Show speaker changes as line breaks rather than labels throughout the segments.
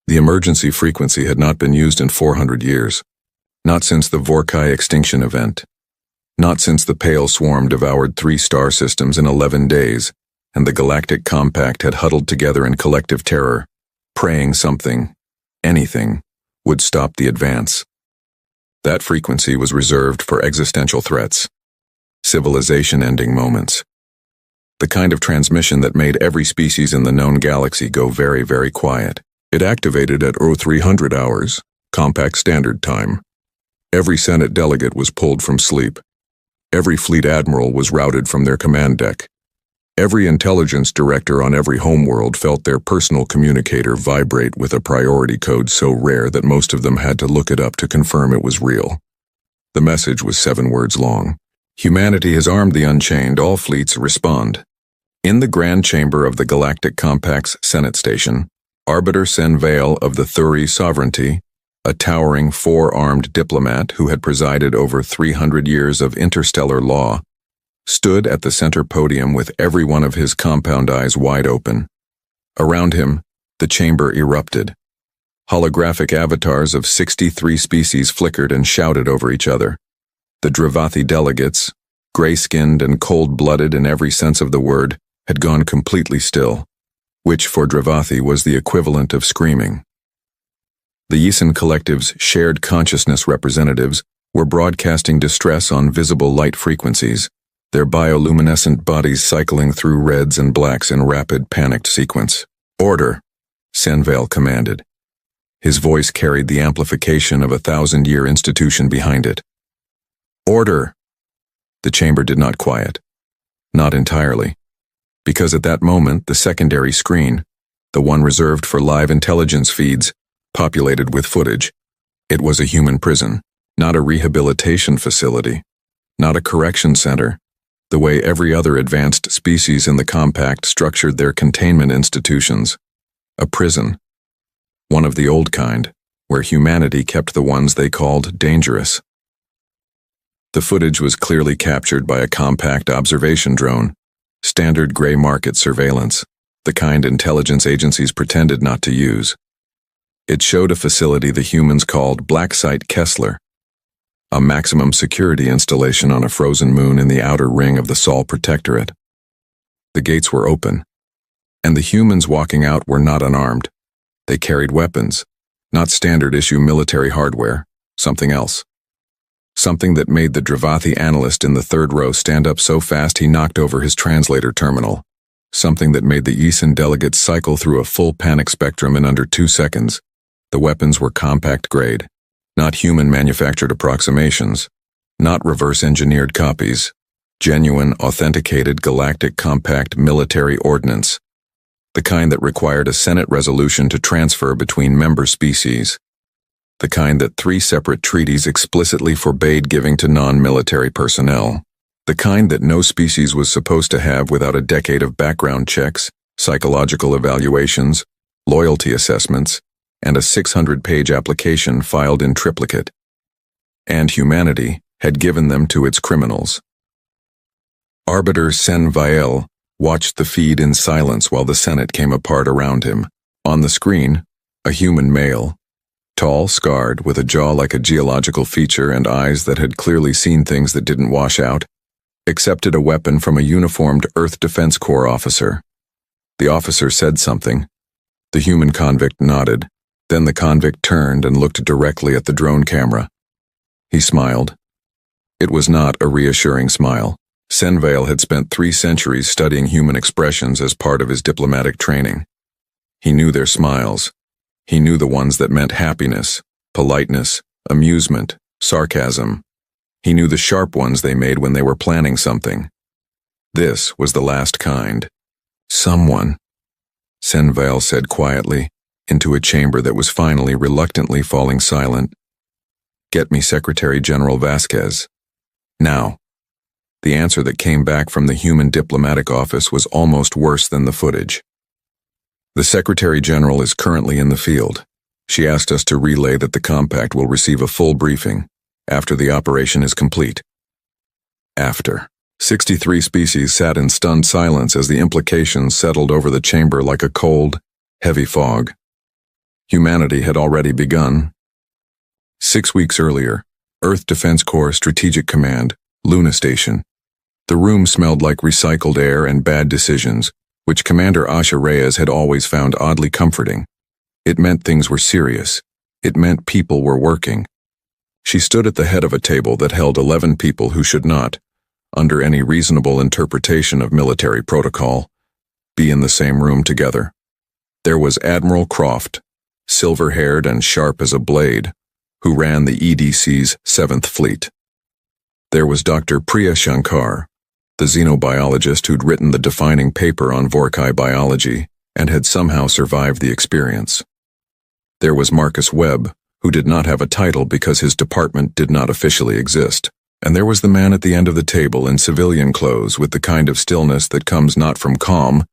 The emergency frequency had not been used in 400 years. Not since the Vorkai extinction event. Not since the Pale Swarm devoured 3 star systems in 11 days, and the Galactic Compact had huddled together in collective terror, praying something, anything, would stop the advance. That frequency was reserved for existential threats, civilization-ending moments. The kind of transmission that made every species in the known galaxy go very, very quiet. It activated at 0300 hours, Compact Standard Time. Every Senate delegate was pulled from sleep. Every fleet admiral was routed from their command deck. Every intelligence director on every homeworld felt their personal communicator vibrate with a priority code so rare that most of them had to look it up to confirm it was real. The message was 7 words long. Humanity has armed the Unchained. All fleets respond. In the Grand Chamber of the Galactic Compact's Senate Station, Arbiter Senvale of the Thuri Sovereignty, a towering 4-armed diplomat who had presided over 300 years of interstellar law, stood at the center podium with every one of his compound eyes wide open. Around him, the chamber erupted. Holographic avatars of 63 species flickered and shouted over each other. The Dravathi delegates, gray-skinned and cold-blooded in every sense of the word, had gone completely still, which for Dravathi was the equivalent of screaming. The Yisan Collective's shared consciousness representatives were broadcasting distress on visible light frequencies, their bioluminescent bodies cycling through reds and blacks in rapid, panicked sequence. "Order," Senvale commanded. His voice carried the amplification of a 1,000-year institution behind it. "Order!" The chamber did not quiet. Not entirely. Because at that moment, the secondary screen, the one reserved for live intelligence feeds, populated with footage. It was a human prison, not a rehabilitation facility, not a correction center, the way every other advanced species in the Compact structured their containment institutions. A prison. One of the old kind, where humanity kept the ones they called dangerous. The footage was clearly captured by a Compact observation drone, standard gray market surveillance, the kind intelligence agencies pretended not to use. It showed a facility the humans called Black Site Kessler, a maximum security installation on a frozen moon in the outer ring of the Sol Protectorate. The gates were open, and the humans walking out were not unarmed. They carried weapons, not standard-issue military hardware, something else. Something that made the Dravathi analyst in the 3rd row stand up so fast he knocked over his translator terminal. Something that made the Yisan delegates cycle through a full panic spectrum in under 2 seconds. The weapons were compact grade, not human-manufactured approximations, not reverse-engineered copies, genuine, authenticated galactic compact military ordnance, the kind that required a Senate resolution to transfer between member species, the kind that 3 separate treaties explicitly forbade giving to non-military personnel, the kind that no species was supposed to have without a decade of background checks, psychological evaluations, loyalty assessments, and a 600-page application filed in triplicate. And humanity had given them to its criminals. Arbiter Senvale watched the feed in silence while the Senate came apart around him. On the screen, a human male, tall, scarred, with a jaw like a geological feature and eyes that had clearly seen things that didn't wash out, accepted a weapon from a uniformed Earth Defense Corps officer. The officer said something. The human convict nodded. Then the convict turned and looked directly at the drone camera. He smiled. It was not a reassuring smile. Senvale had spent 3 centuries studying human expressions as part of his diplomatic training. He knew their smiles. He knew the ones that meant happiness, politeness, amusement, sarcasm. He knew the sharp ones they made when they were planning something. This was the last kind. "Someone," Senvale said quietly, into a chamber that was finally reluctantly falling silent. "Get me Secretary General Vasquez. Now." The answer that came back from the human diplomatic office was almost worse than the footage. "The Secretary General is currently in the field. She asked us to relay that the Compact will receive a full briefing after the operation is complete." After. 63 species sat in stunned silence as the implications settled over the chamber like a cold, heavy fog. Humanity had already begun. 6 weeks earlier, Earth Defense Corps Strategic Command, Luna Station. The room smelled like recycled air and bad decisions, which Commander Asha Reyes had always found oddly comforting. It meant things were serious. It meant people were working. She stood at the head of a table that held 11 people who should not, under any reasonable interpretation of military protocol, be in the same room together. There was Admiral Croft, silver-haired and sharp as a blade, who ran the EDC's 7th Fleet. There was Dr. Priya Shankar, the xenobiologist who'd written the defining paper on Vorkai biology and had somehow survived the experience. There was Marcus Webb, who did not have a title because his department did not officially exist. And there was the man at the end of the table in civilian clothes with the kind of stillness that comes not from calm,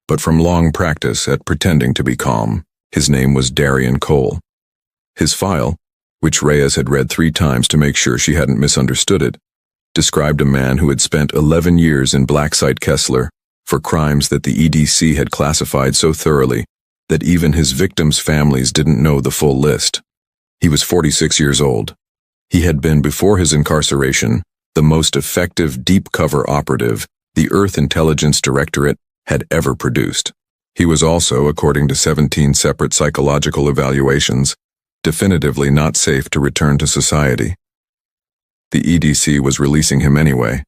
but from long practice at pretending to be calm. His name was Darian Cole. His file, which Reyes had read 3 times to make sure she hadn't misunderstood it, described a man who had spent 11 years in Black Site Kessler for crimes that the EDC had classified so thoroughly that even his victims' families didn't know the full list. He was 46 years old. He had been, before his incarceration, the most effective deep-cover operative the Earth Intelligence Directorate had ever produced. He was also, according to 17 separate psychological evaluations, definitively not safe to return to society. The EDC was releasing him anyway,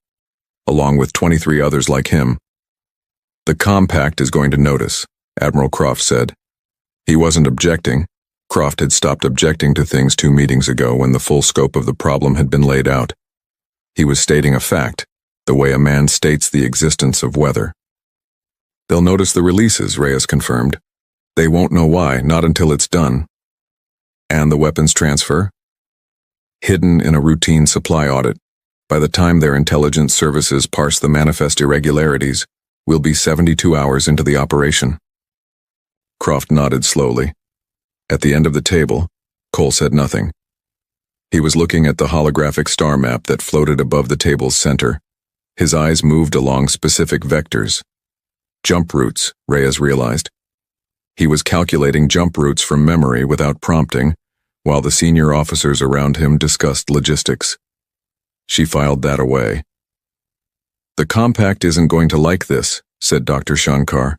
along with 23 others like him. "The Compact is going to notice," Admiral Croft said. He wasn't objecting. Croft had stopped objecting to things 2 meetings ago when the full scope of the problem had been laid out. He was stating a fact, the way a man states the existence of weather. "They'll notice the releases," Reyes confirmed. "They won't know why, not until it's done." "And the weapons transfer?" "Hidden in a routine supply audit. By the time their intelligence services parse the manifest irregularities, we'll be 72 hours into the operation." Croft nodded slowly. At the end of the table, Cole said nothing. He was looking at the holographic star map that floated above the table's center. His eyes moved along specific vectors. Jump routes, Reyes realized. He was calculating jump routes from memory without prompting, while the senior officers around him discussed logistics. She filed that away. "The Compact isn't going to like this," said Dr. Shankar.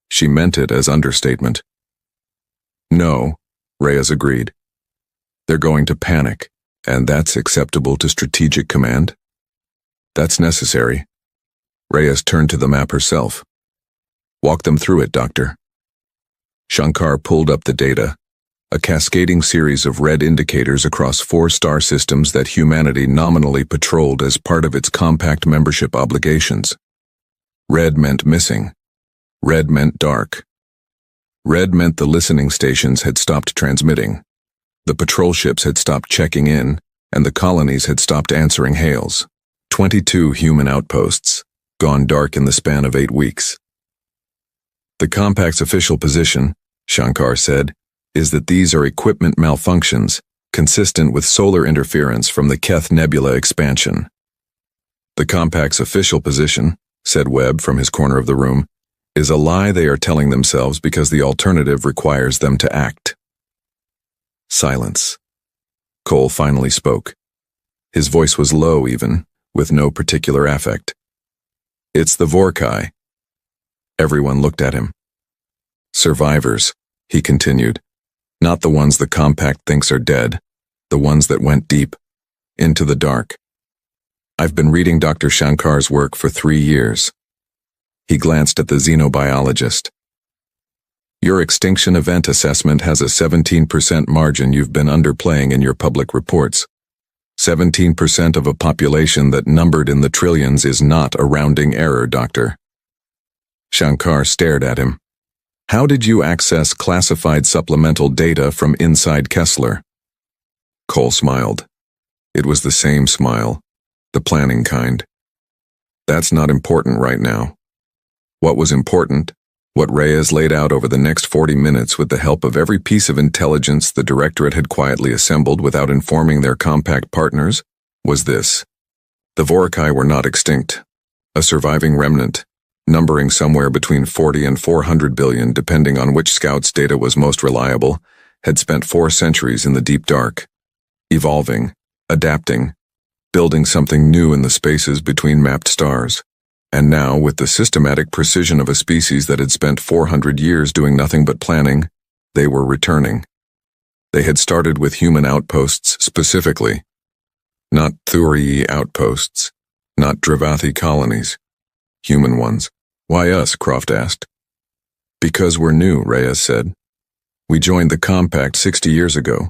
She meant it as understatement. "No," Reyes agreed. "They're going to panic, and that's acceptable to Strategic Command?" "That's necessary." Reyes turned to the map herself. "Walk them through it, Doctor." Shankar pulled up the data, a cascading series of red indicators across 4 star systems that humanity nominally patrolled as part of its Compact membership obligations. Red meant missing. Red meant dark. Red meant the listening stations had stopped transmitting. The patrol ships had stopped checking in, and the colonies had stopped answering hails. 22 human outposts, gone dark in the span of 8 weeks. "The Compact's official position," Shankar said, "is that these are equipment malfunctions, consistent with solar interference from the Keth Nebula expansion." "The Compact's official position," said Webb from his corner of the room, "is a lie they are telling themselves because the alternative requires them to act." Silence. Cole finally spoke. His voice was low even, with no particular affect. "It's the Vorkai." Everyone looked at him. "Survivors," he continued. "Not the ones the Compact thinks are dead, the ones that went deep, into the dark. I've been reading Dr. Shankar's work for 3 years. He glanced at the xenobiologist. "Your extinction event assessment has a 17% margin you've been underplaying in your public reports. 17% of a population that numbered in the trillions is not a rounding error, Doctor." Shankar stared at him. "How did you access classified supplemental data from inside Kessler?" Cole smiled. It was the same smile, the planning kind. "That's not important right now. What was important, what Reyes laid out over the next 40 minutes with the help of every piece of intelligence the Directorate had quietly assembled without informing their Compact partners, was this. The Vorkai were not extinct. A surviving remnant, numbering somewhere between 40 and 400 billion depending on which scout's data was most reliable, had spent 4 centuries in the deep dark, evolving, adapting, building something new in the spaces between mapped stars. And now, with the systematic precision of a species that had spent 400 years doing nothing but planning, they were returning. They had started with human outposts specifically, not Thurii outposts, not Dravathi colonies, human ones. Why us? Croft asked. Because we're new, Reyes said. We joined the Compact 60 years ago.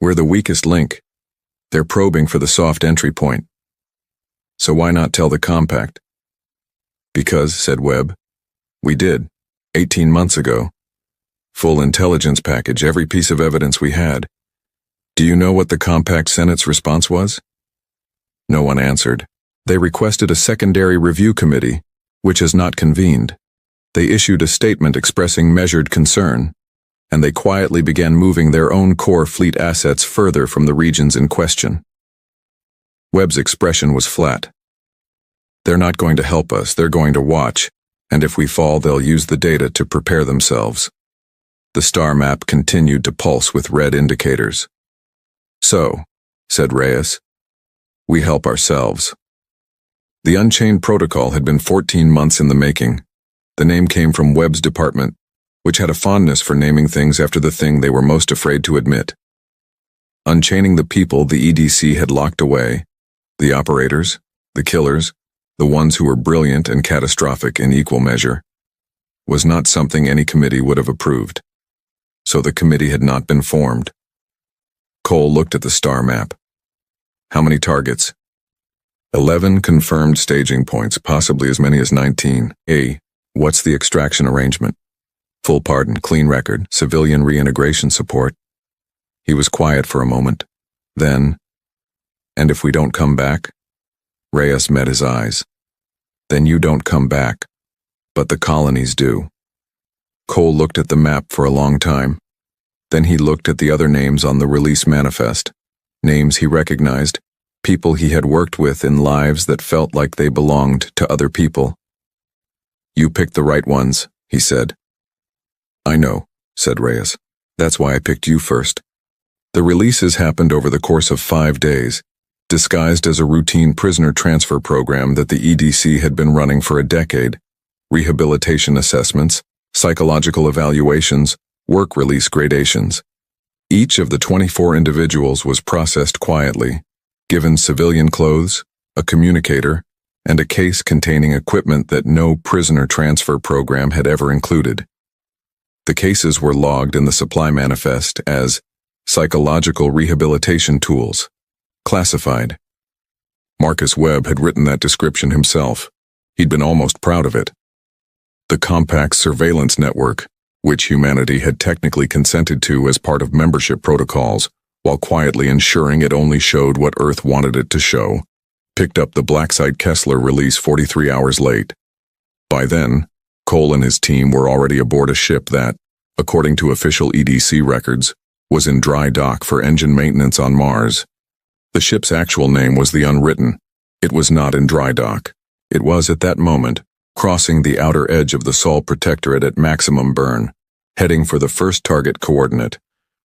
We're the weakest link. They're probing for the soft entry point. So why not tell the Compact? Because, said Webb, we did, 18 months ago. Full intelligence package, every piece of evidence we had. Do you know what the Compact Senate's response was? No one answered. They requested a secondary review committee, which has not convened. They issued a statement expressing measured concern, and they quietly began moving their own core fleet assets further from the regions in question. Webb's expression was flat. They're not going to help us, they're going to watch, and if we fall, they'll use the data to prepare themselves. The star map continued to pulse with red indicators. So, said Reyes, we help ourselves. The Unchained Protocol had been 14 months in the making. The name came from Webb's department, which had a fondness for naming things after the thing they were most afraid to admit. Unchaining the people the EDC had locked away, the operators, the killers, the ones who were brilliant and catastrophic in equal measure, was not something any committee would have approved. So the committee had not been formed. Cole looked at the star map. How many targets? 11 confirmed staging points, possibly as many as 19. What's the extraction arrangement? Full pardon, clean record, civilian reintegration support. He was quiet for a moment. Then, and if we don't come back? Reyes met his eyes. Then you don't come back. But the colonies do. Cole looked at the map for a long time. Then he looked at the other names on the release manifest. Names he recognized, people he had worked with in lives that felt like they belonged to other people. You picked the right ones, he said. I know, said Reyes. That's why I picked you first. The releases happened over the course of 5 days, disguised as a routine prisoner transfer program that the EDC had been running for a decade. Rehabilitation assessments, psychological evaluations, work release gradations. Each of the 24 individuals was processed quietly, given civilian clothes, a communicator, and a case containing equipment that no prisoner transfer program had ever included. The cases were logged in the supply manifest as psychological rehabilitation tools, classified. Marcus Webb had written that description himself. He'd been almost proud of it. The Compact's surveillance network, which humanity had technically consented to as part of membership protocols, while quietly ensuring it only showed what Earth wanted it to show, picked up the Blacksite Kessler release 43 hours late. By then, Cole and his team were already aboard a ship that, according to official EDC records, was in dry dock for engine maintenance on Mars. The ship's actual name was the Unwritten. It was not in dry dock. It was, at that moment, crossing the outer edge of the Sol Protectorate at maximum burn, heading for the first target coordinate,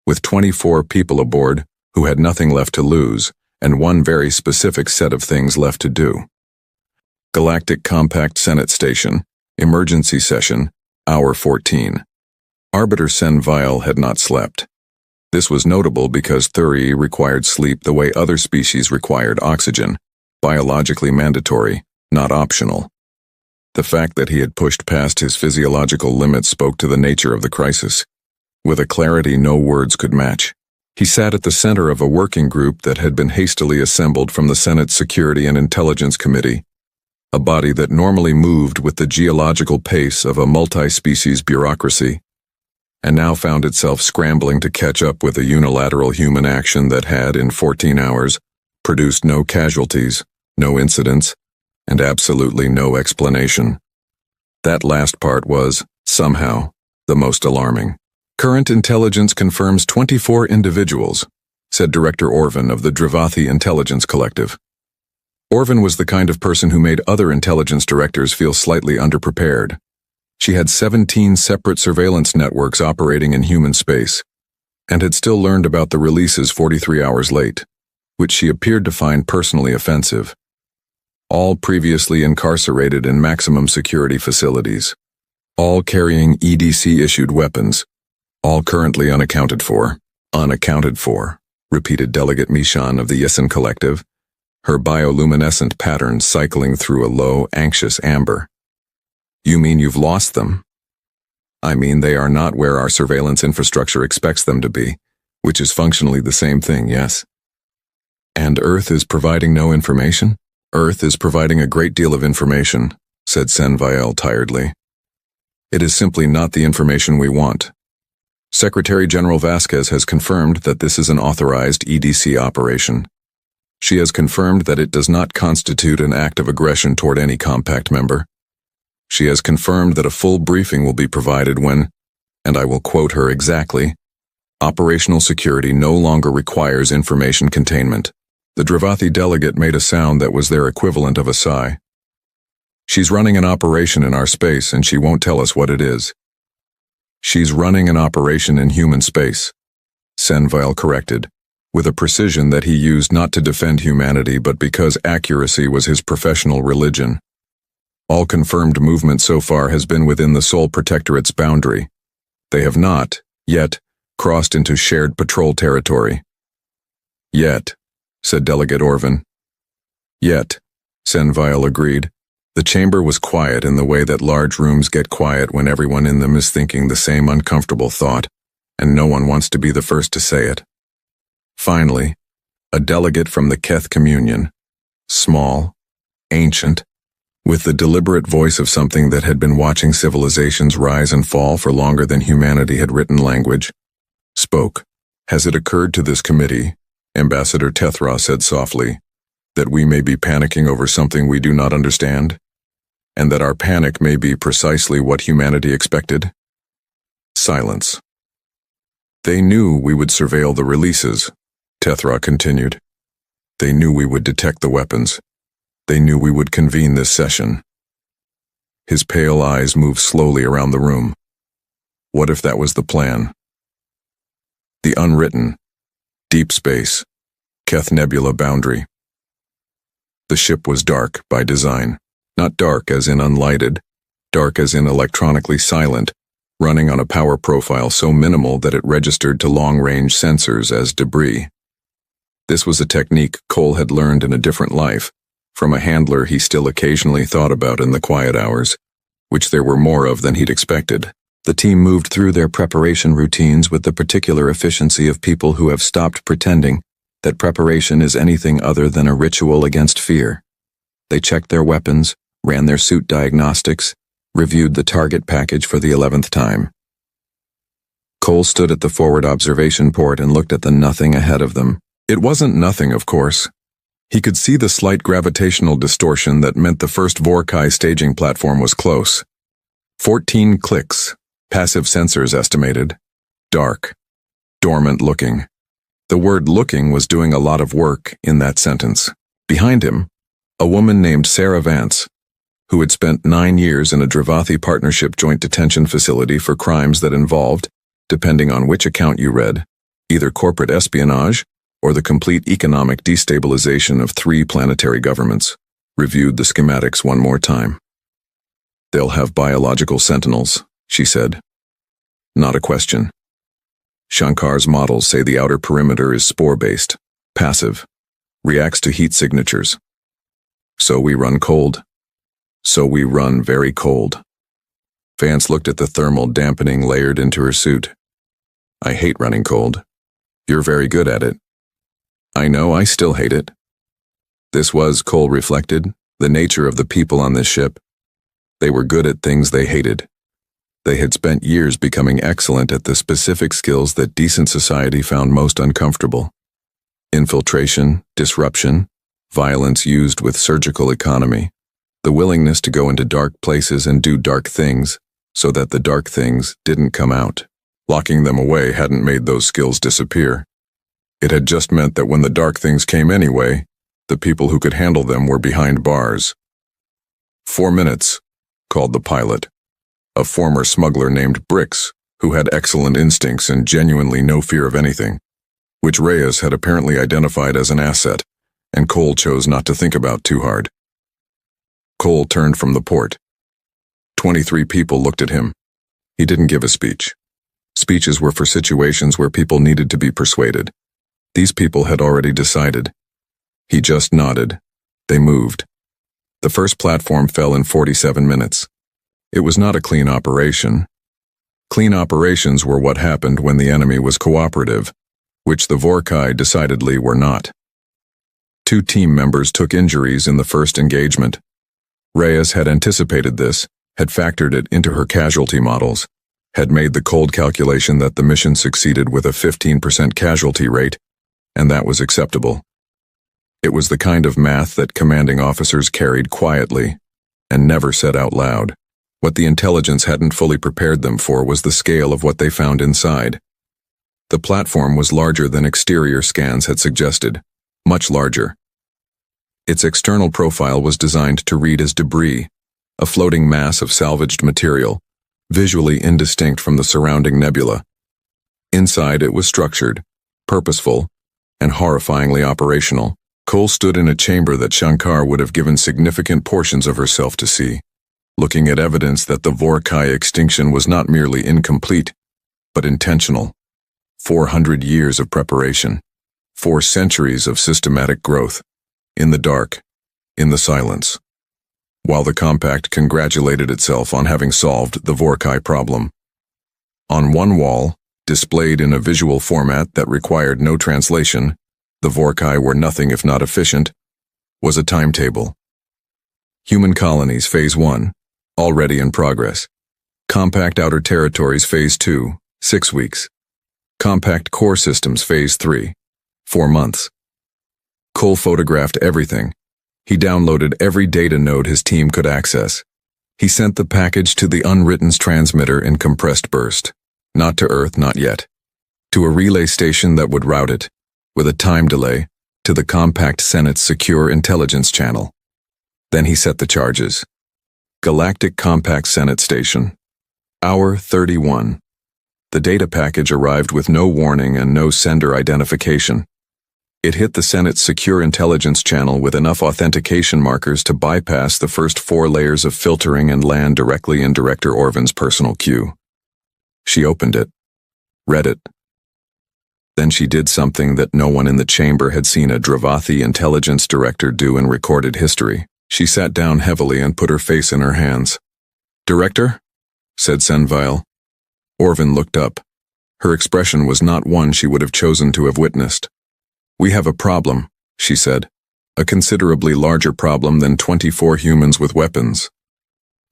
with 24 people aboard who had nothing left to lose and one very specific set of things left to do. Galactic Compact Senate Station, Emergency Session, Hour 14. Arbiter Sen Vile had not slept. This was notable because Thurii required sleep the way other species required oxygen, biologically mandatory, not optional. The fact that he had pushed past his physiological limits spoke to the nature of the crisis, with a clarity no words could match. He sat at the center of a working group that had been hastily assembled from the Senate Security and Intelligence Committee, a body that normally moved with the geological pace of a multi-species bureaucracy, and now found itself scrambling to catch up with a unilateral human action that had, in 14 hours, produced no casualties, no incidents, and absolutely no explanation. That last part was, somehow, the most alarming. Current intelligence confirms 24 individuals, said Director Orvin of the Dravathi Intelligence Collective. Orvin was the kind of person who made other intelligence directors feel slightly underprepared. She had 17 separate surveillance networks operating in human space. and had still learned about the releases 43 hours late, which she appeared to find personally offensive. All previously incarcerated in maximum security facilities. All carrying EDC-issued weapons. All currently unaccounted for. Unaccounted for, repeated Delegate Mishan of the Yisan Collective, her bioluminescent patterns cycling through a low, anxious amber. You mean you've lost them? I mean they are not where our surveillance infrastructure expects them to be, which is functionally the same thing, yes? And Earth is providing no information? Earth is providing a great deal of information, said Senviel tiredly. It is simply not the information we want. Secretary General Vasquez has confirmed that this is an authorized EDC operation. She has confirmed that it does not constitute an act of aggression toward any compact member. She has confirmed that a full briefing will be provided when, and I will quote her exactly, operational security no longer requires information containment. The Dravathi delegate made a sound that was their equivalent of a sigh. She's running an operation in our space and she won't tell us what it is. She's running an operation in human space, Senviel corrected, with a precision that he used not to defend humanity but because accuracy was his professional religion. All confirmed movement so far has been within the Sol Protectorate's boundary. They have not, yet, crossed into shared patrol territory. Yet, said Delegate Orvin. Yet, Senviel agreed. The chamber was quiet in the way that large rooms get quiet when everyone in them is thinking the same uncomfortable thought, and no one wants to be the first to say it. Finally, a delegate from the Keth Communion, small, ancient, with the deliberate voice of something that had been watching civilizations rise and fall for longer than humanity had written language, spoke. Has it occurred to this committee, Ambassador Tethra said softly, that we may be panicking over something we do not understand? And that our panic may be precisely what humanity expected? Silence. They knew we would surveil the releases, Tethra continued. They knew we would detect the weapons. They knew we would convene this session. His pale eyes moved slowly around the room. What if that was the plan? The unwritten, deep space, Keth Nebula boundary. The ship was dark by design. Not dark as in unlighted, dark as in electronically silent, running on a power profile so minimal that it registered to long-range sensors as debris. This was a technique Cole had learned in a different life, from a handler he still occasionally thought about in the quiet hours, which there were more of than he'd expected. The team moved through their preparation routines with the particular efficiency of people who have stopped pretending that preparation is anything other than a ritual against fear. They checked their weapons, ran their suit diagnostics, reviewed the target package for the 11th time. Cole stood at the forward observation port and looked at the nothing ahead of them. It wasn't nothing, of course. He could see the slight gravitational distortion that meant the first Vorkai staging platform was close. 14 clicks, passive sensors estimated. Dark. Dormant looking. The word looking was doing a lot of work in that sentence. Behind him, a woman named Sarah Vance, who had spent 9 years in a Dravathi Partnership joint detention facility for crimes that involved, depending on which account you read, either corporate espionage or the complete economic destabilization of 3 planetary governments, reviewed the schematics one more time. They'll have biological sentinels, she said. Not a question. Shankar's models say the outer perimeter is spore-based, passive, reacts to heat signatures. So we run cold. So we run very cold. Vance looked at the thermal dampening layered into her suit. I hate running cold. You're very good at it. I know, I still hate it. This was, Cole reflected, the nature of the people on this ship. They were good at things they hated. They had spent years becoming excellent at the specific skills that decent society found most uncomfortable. Infiltration, disruption, violence used with surgical economy, the willingness to go into dark places and do dark things so that the dark things didn't come out. Locking them away hadn't made those skills disappear. It had just meant that when the dark things came anyway, the people who could handle them were behind bars. 4 minutes, called the pilot. A former smuggler named Brix who had excellent instincts and genuinely no fear of anything, which Reyes had apparently identified as an asset, and Cole chose not to think about too hard. Cole turned from the port. 23 people looked at him. He didn't give a speech. Speeches were for situations where people needed to be persuaded. These people had already decided. He just nodded. They moved. The first platform fell in 47 minutes. It was not a clean operation. Clean operations were what happened when the enemy was cooperative, which the Vorkai decidedly were not. 2 team members took injuries in the first engagement. Reyes had anticipated this, had factored it into her casualty models, had made the cold calculation that the mission succeeded with a 15% casualty rate, and that was acceptable. It was the kind of math that commanding officers carried quietly and never said out loud. What the intelligence hadn't fully prepared them for was the scale of what they found inside. The platform was larger than exterior scans had suggested, much larger. Its external profile was designed to read as debris, a floating mass of salvaged material, visually indistinct from the surrounding nebula. Inside it was structured, purposeful, and horrifyingly operational. Cole stood in a chamber that Shankar would have given significant portions of herself to see, looking at evidence that the Vorkai extinction was not merely incomplete, but intentional. 400 years of preparation. 4 centuries of systematic growth. In the dark. In the silence. While the compact congratulated itself on having solved the Vorkai problem. On one wall, displayed in a visual format that required no translation, the Vorkai were nothing if not efficient, was a timetable. Human Colonies Phase 1, already in progress. Compact Outer Territories Phase 2, 6 weeks. Compact Core Systems Phase 3, 4 months. Cole photographed everything. He downloaded every data node his team could access. He sent the package to the unwritten transmitter in compressed burst. Not to Earth, not yet. To a relay station that would route it, with a time delay, to the Compact Senate's secure intelligence channel. Then he set the charges. Galactic Compact Senate Station. Hour 31. The data package arrived with no warning and no sender identification. It hit the Senate's secure intelligence channel with enough authentication markers to bypass the first 4 layers of filtering and land directly in Director Orvan's personal queue. She opened it, read it. Then she did something that no one in the chamber had seen a Dravathi intelligence director do in recorded history. She sat down heavily and put her face in her hands. "Director?" said Senvile. Orvan looked up. Her expression was not one she would have chosen to have witnessed. "We have a problem," she said. "A considerably larger problem than 24 humans with weapons."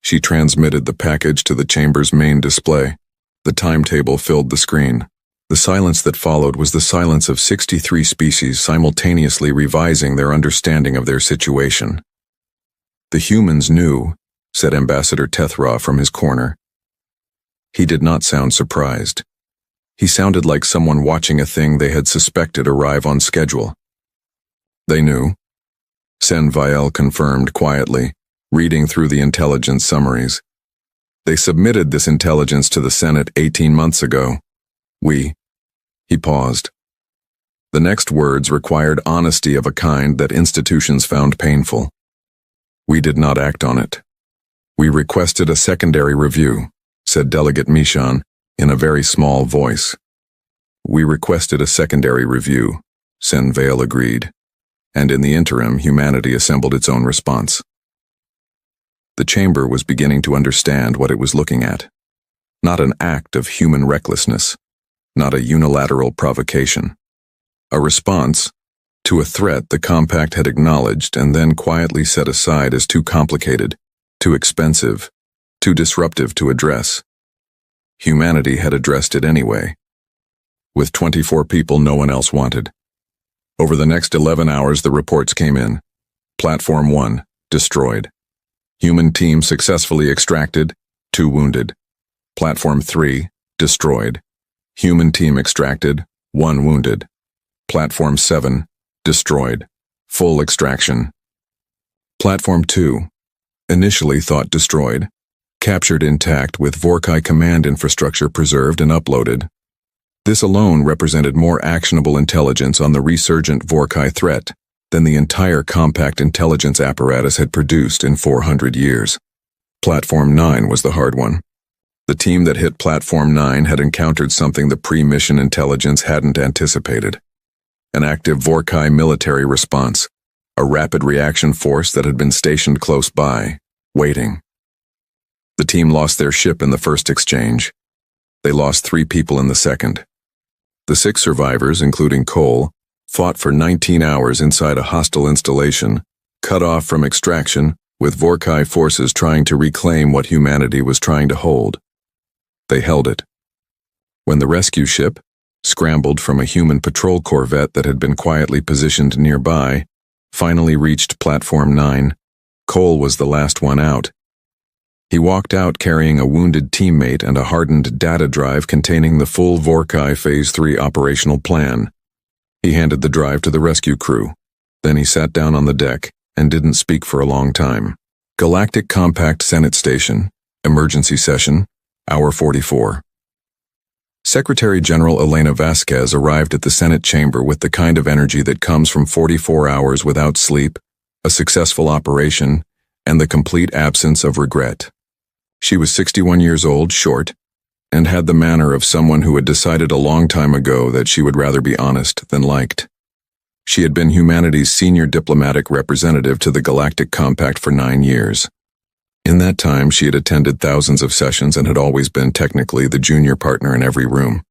She transmitted the package to the chamber's main display. The timetable filled the screen. The silence that followed was the silence of 63 species simultaneously revising their understanding of their situation. "The humans knew," said Ambassador Tethra from his corner. He did not sound surprised. He sounded like someone watching a thing they had suspected arrive on schedule. "They knew," Senviel confirmed quietly, reading through the intelligence summaries. "They submitted this intelligence to the Senate 18 months ago. He paused. The next words required honesty of a kind that institutions found painful. "We did not act on it. We requested a secondary review," said Delegate Mishan, in a very small voice. "We requested a secondary review," Senvale agreed, and in the interim humanity assembled its own response. The chamber was beginning to understand what it was looking at. Not an act of human recklessness, not a unilateral provocation. A response to a threat the Compact had acknowledged and then quietly set aside as too complicated, too expensive, too disruptive to address. Humanity had addressed it anyway. With 24 people no one else wanted. Over the next 11 hours the reports came in. Platform 1, destroyed. Human team successfully extracted, 2 wounded. Platform 3, destroyed. Human team extracted, 1 wounded. Platform 7, destroyed. Full extraction. Platform 2, initially thought destroyed, captured intact with Vorkai command infrastructure preserved and uploaded. This alone represented more actionable intelligence on the resurgent Vorkai threat than the entire compact intelligence apparatus had produced in 400 years. Platform 9 was the hard one. The team that hit Platform 9 had encountered something the pre-mission intelligence hadn't anticipated. An active Vorkai military response, a rapid reaction force that had been stationed close by, waiting. The team lost their ship in the first exchange. They lost 3 people in the second. The 6 survivors, including Cole, fought for 19 hours inside a hostile installation, cut off from extraction, with Vorkai forces trying to reclaim what humanity was trying to hold. They held it. When the rescue ship, scrambled from a human patrol corvette that had been quietly positioned nearby, finally reached Platform 9, Cole was the last one out. He walked out carrying a wounded teammate and a hardened data drive containing the full Vorkai Phase 3 operational plan. He handed the drive to the rescue crew. Then he sat down on the deck and didn't speak for a long time. Galactic Compact Senate Station, Emergency Session, Hour 44. Secretary General Elena Vasquez arrived at the Senate chamber with the kind of energy that comes from 44 hours without sleep, a successful operation, and the complete absence of regret. She was 61 years old, short, and had the manner of someone who had decided a long time ago that she would rather be honest than liked. She had been humanity's senior diplomatic representative to the Galactic Compact for 9 years. In that time, she had attended thousands of sessions and had always been technically the junior partner in every room.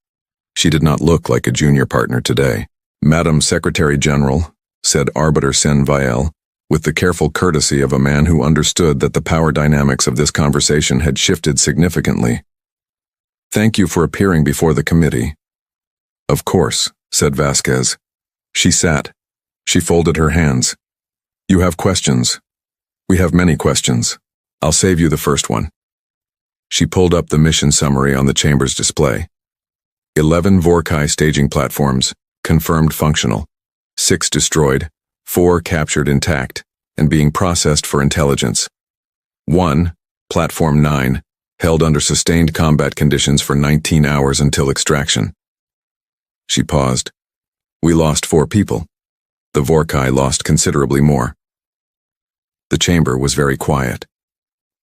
She did not look like a junior partner today. "Madam Secretary General," said Arbiter Sen-Viel, with the careful courtesy of a man who understood that the power dynamics of this conversation had shifted significantly. "Thank you for appearing before the committee." "Of course," said Vasquez. She sat. She folded her hands. "You have questions." "We have many questions. I'll save you the first one." She pulled up the mission summary on the chamber's display. 11 Vorkai staging platforms, confirmed functional. 6 destroyed, 4 captured intact, and being processed for intelligence. 1, Platform 9, held under sustained combat conditions for 19 hours until extraction. She paused. "We lost 4 people. The Vorkai lost considerably more." The chamber was very quiet.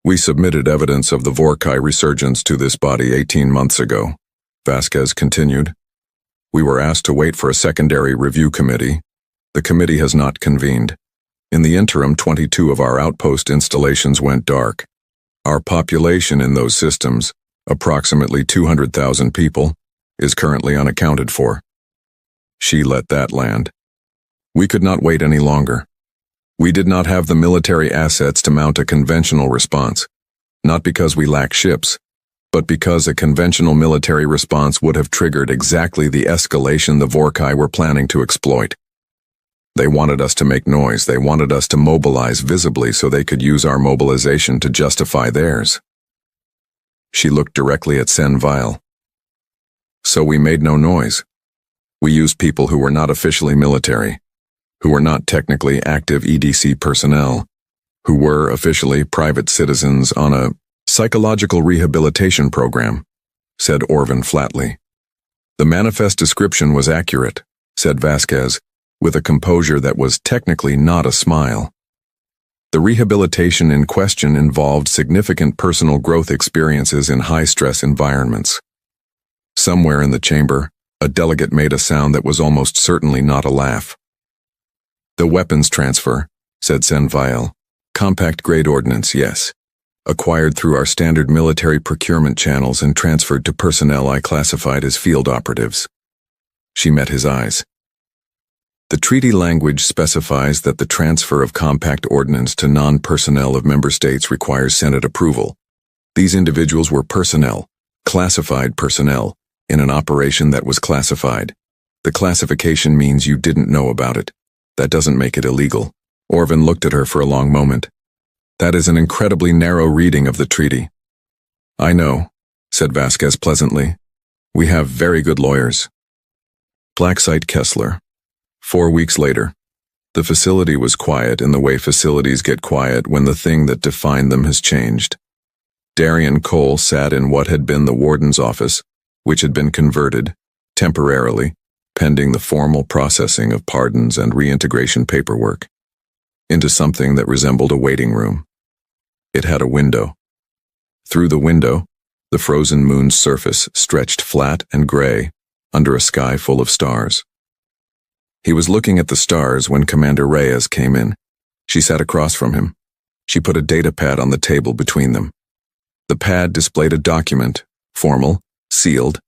"We submitted evidence of the Vorkai resurgence to this body 18 months ago," Vasquez continued. "We were asked to wait for a secondary review committee. The committee has not convened. In the interim, 22 of our outpost installations went dark. Our population in those systems, approximately 200,000 people, is currently unaccounted for." She let that land. "We could not wait any longer. We did not have the military assets to mount a conventional response, not because we lack ships, but because a conventional military response would have triggered exactly the escalation the Vorkai were planning to exploit. They wanted us to make noise. They wanted us to mobilize visibly so they could use our mobilization to justify theirs." She looked directly at Sen-Viel. "So we made no noise. We used people who were not officially military, who were not technically active EDC personnel, who were officially private citizens on a psychological rehabilitation program," said Orvin flatly. "The manifest description was accurate," said Vasquez, with a composure that was technically not a smile. "The rehabilitation in question involved significant personal growth experiences in high-stress environments." Somewhere in the chamber, a delegate made a sound that was almost certainly not a laugh. "The weapons transfer," said Sen-Viel. "Compact-grade ordnance, yes. Acquired through our standard military procurement channels and transferred to personnel I classified as field operatives." She met his eyes. "The treaty language specifies that the transfer of compact ordnance to non-personnel of member states requires Senate approval. These individuals were personnel, classified personnel, in an operation that was classified. The classification means you didn't know about it. That doesn't make it illegal." Orvin looked at her for a long moment. "That is an incredibly narrow reading of the treaty." "I know," said Vasquez pleasantly. "We have very good lawyers." Blacksite Kessler. 4 weeks later. The facility was quiet in the way facilities get quiet when the thing that defined them has changed. Darian Cole sat in what had been the warden's office, which had been converted, temporarily, pending the formal processing of pardons and reintegration paperwork, into something that resembled a waiting room. It had a window. Through the window, the frozen moon's surface stretched flat and gray under a sky full of stars. He was looking at the stars when Commander Reyes came in. She sat across from him. She put a data pad on the table between them. The pad displayed a document, formal, sealed,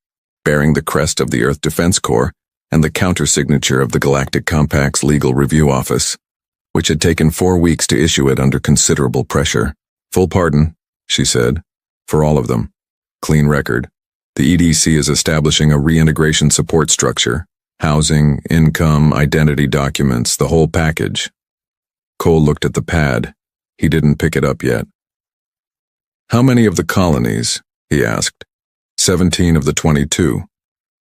bearing the crest of the Earth Defense Corps and the countersignature of the Galactic Compact's Legal Review Office, which had taken 4 weeks to issue it under considerable pressure. Full pardon, she said, for all of them. Clean record. The EDC is establishing a reintegration support structure. Housing, income, identity documents, the whole package. Cole looked at the pad. He didn't pick it up yet. How many of the colonies? He asked. 17 of the 22.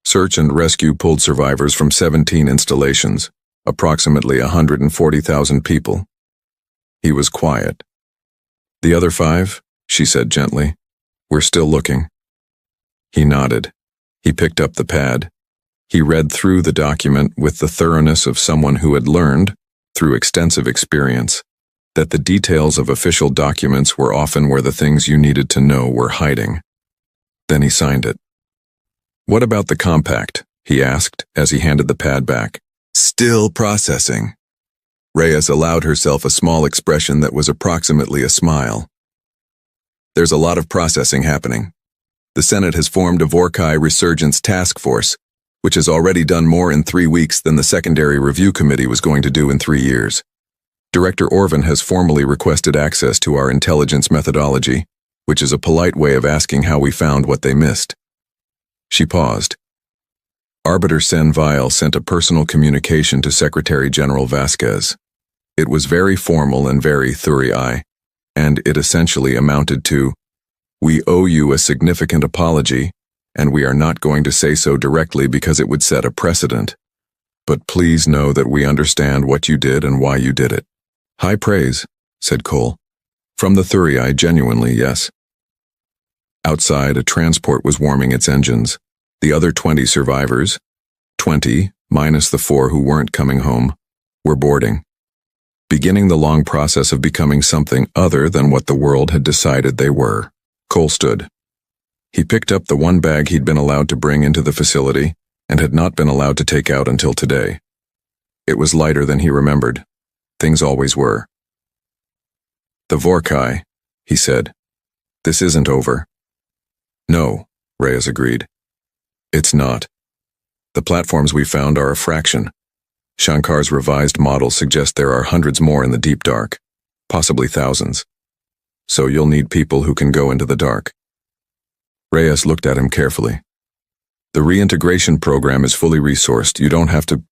Search and rescue pulled survivors from 17 installations, approximately 140,000 people. He was quiet. The other 5, she said gently. We're still looking. He nodded. He picked up the pad. He read through the document with the thoroughness of someone who had learned, through extensive experience, that the details of official documents were often where the things you needed to know were hiding. Then he signed it. What about the compact? He asked as he handed the pad back. Still processing. Reyes allowed herself a small expression that was approximately a smile. There's a lot of processing happening. The Senate has formed a Vorkai Resurgence Task Force, which has already done more in 3 weeks than the Secondary Review Committee was going to do in 3 years. Director Orvin has formally requested access to our intelligence methodology, which is a polite way of asking how we found what they missed. She paused. Arbiter Sen Vile sent a personal communication to Secretary General Vasquez. It was very formal and very thorough, and it essentially amounted to, "We owe you a significant apology, and we are not going to say so directly because it would set a precedent. But please know that we understand what you did and why you did it." High praise, said Cole. From the Thurii, genuinely, yes. Outside, a transport was warming its engines. The other 20 survivors, 20, minus the 4 who weren't coming home, were boarding, beginning the long process of becoming something other than what the world had decided they were. Cole stood. He picked up the one bag he'd been allowed to bring into the facility and had not been allowed to take out until today. It was lighter than he remembered. Things always were. The Vorkai, he said. This isn't over. No, Reyes agreed. It's not. The platforms we found are a fraction. Shankar's revised model suggests there are hundreds more in the deep dark, possibly thousands. So you'll need people who can go into the dark. Reyes looked at him carefully. The reintegration program is fully resourced. You don't have to...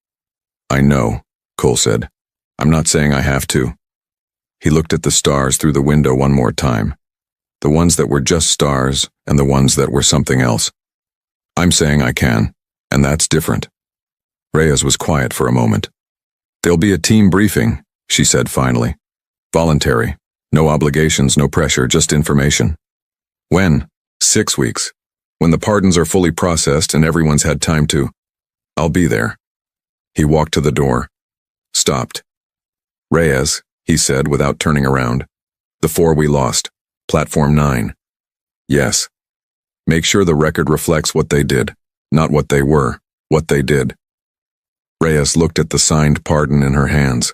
I know, Cole said. I'm not saying I have to. He looked at the stars through the window one more time. The ones that were just stars and the ones that were something else. I'm saying I can, and that's different. Reyes was quiet for a moment. There'll be a team briefing, she said finally. Voluntary. No obligations, no pressure, just information. When? 6 weeks. When the pardons are fully processed and everyone's had time to. I'll be there. He walked to the door. Stopped. Reyes, he said without turning around. The 4 we lost. Platform 9. Yes. Make sure the record reflects what they did, not what they were, what they did. Reyes looked at the signed pardon in her hands.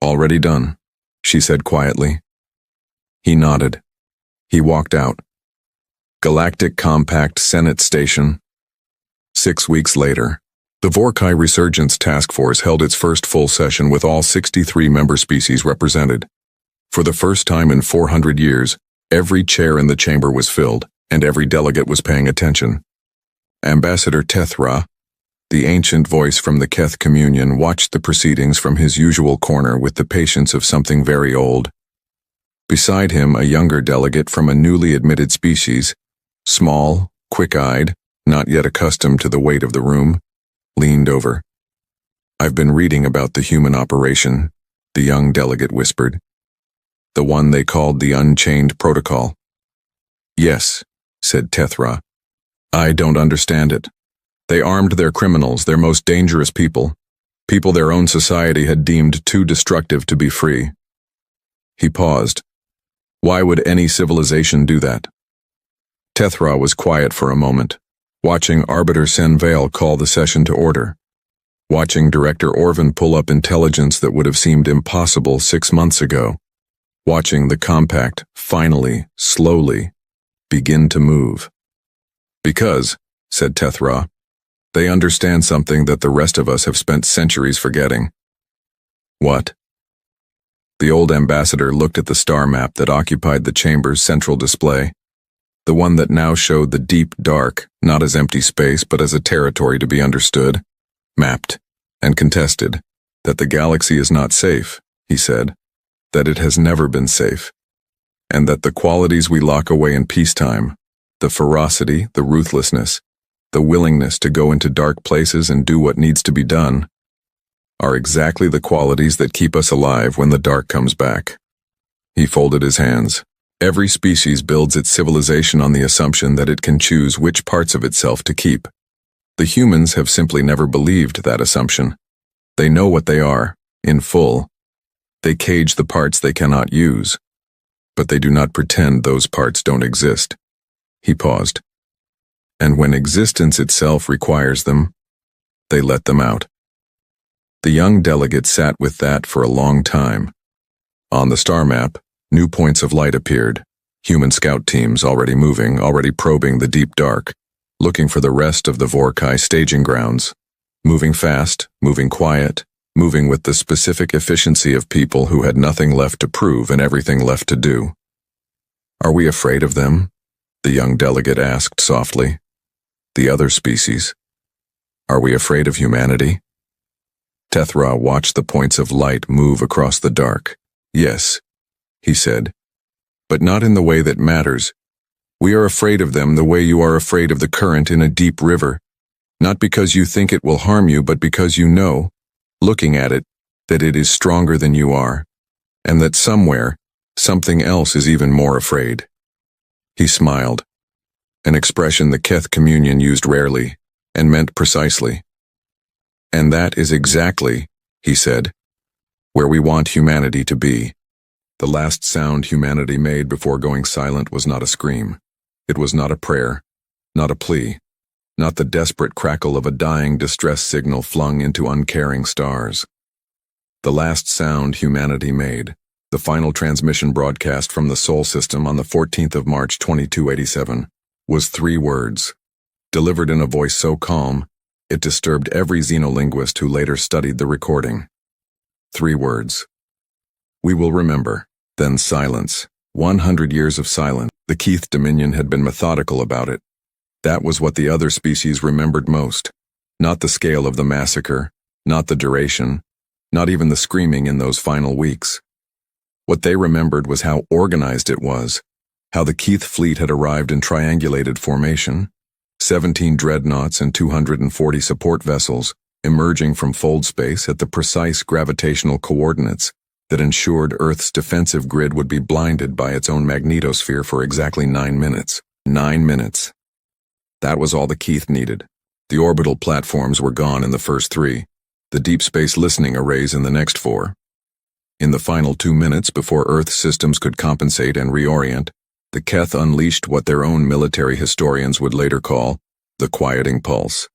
Already done, she said quietly. He nodded. He walked out. Galactic Compact Senate Station. 6 weeks later, the Vorkai Resurgence Task Force held its first full session with all 63 member species represented. For the first time in 400 years, every chair in the chamber was filled, and every delegate was paying attention. Ambassador Tethra, the ancient voice from the Keth Communion, watched the proceedings from his usual corner with the patience of something very old. Beside him, a younger delegate from a newly admitted species, small, quick-eyed, not yet accustomed to the weight of the room, leaned over. I've been reading about the human operation, the young delegate whispered. The one they called the Unchained Protocol. Yes, said Tethra. I don't understand it. They armed their criminals, their most dangerous people their own society had deemed too destructive to be free. He paused. Why would any civilization do that? Tethra was quiet for a moment, watching Arbiter Senvale call the session to order, watching Director Orvin pull up intelligence that would have seemed impossible 6 months ago, watching the compact, finally, slowly, begin to move. Because, said Tethra, they understand something that the rest of us have spent centuries forgetting. What? The old ambassador looked at the star map that occupied the chamber's central display, the one that now showed the deep dark, not as empty space but as a territory to be understood, mapped, and contested, that the galaxy is not safe, he said, that it has never been safe, and that the qualities we lock away in peacetime, the ferocity, the ruthlessness, the willingness to go into dark places and do what needs to be done, are exactly the qualities that keep us alive when the dark comes back. He folded his hands. Every species builds its civilization on the assumption that it can choose which parts of itself to keep. The humans have simply never believed that assumption. They know what they are, in full. They cage the parts they cannot use, but they do not pretend those parts don't exist. He paused. And when existence itself requires them, they let them out. The young delegate sat with that for a long time. On the star map, new points of light appeared, human scout teams already moving, already probing the deep dark, looking for the rest of the Vorkai staging grounds, moving fast, moving quiet, moving with the specific efficiency of people who had nothing left to prove and everything left to do. Are we afraid of them? The young delegate asked softly. The other species. Are we afraid of humanity? Tethra watched the points of light move across the dark. Yes, he said, but not in the way that matters. We are afraid of them the way you are afraid of the current in a deep river, not because you think it will harm you, but because you know, looking at it, that it is stronger than you are, and that somewhere, something else is even more afraid. He smiled, an expression the Keth communion used rarely, and meant precisely. And that is exactly, he said, where we want humanity to be. The last sound humanity made before going silent was not a scream. It was not a prayer, not a plea, not the desperate crackle of a dying distress signal flung into uncaring stars. The last sound humanity made, the final transmission broadcast from the Sol system on the 14th of March 2287, was 3 words, delivered in a voice so calm, it disturbed every xenolinguist who later studied the recording. 3 words. We will remember. Then silence. 100 years of silence. The Keith Dominion had been methodical about it. That was what the other species remembered most. Not the scale of the massacre, not the duration, not even the screaming in those final weeks. What they remembered was how organized it was, how the Keith fleet had arrived in triangulated formation, 17 dreadnoughts and 240 support vessels, emerging from fold space at the precise gravitational coordinates that ensured Earth's defensive grid would be blinded by its own magnetosphere for exactly 9 minutes. 9 minutes. That was all the Keith needed. The orbital platforms were gone in the first 3, the deep space listening arrays in the next 4. In the final 2 minutes before Earth systems could compensate and reorient, the Keth unleashed what their own military historians would later call the quieting pulse,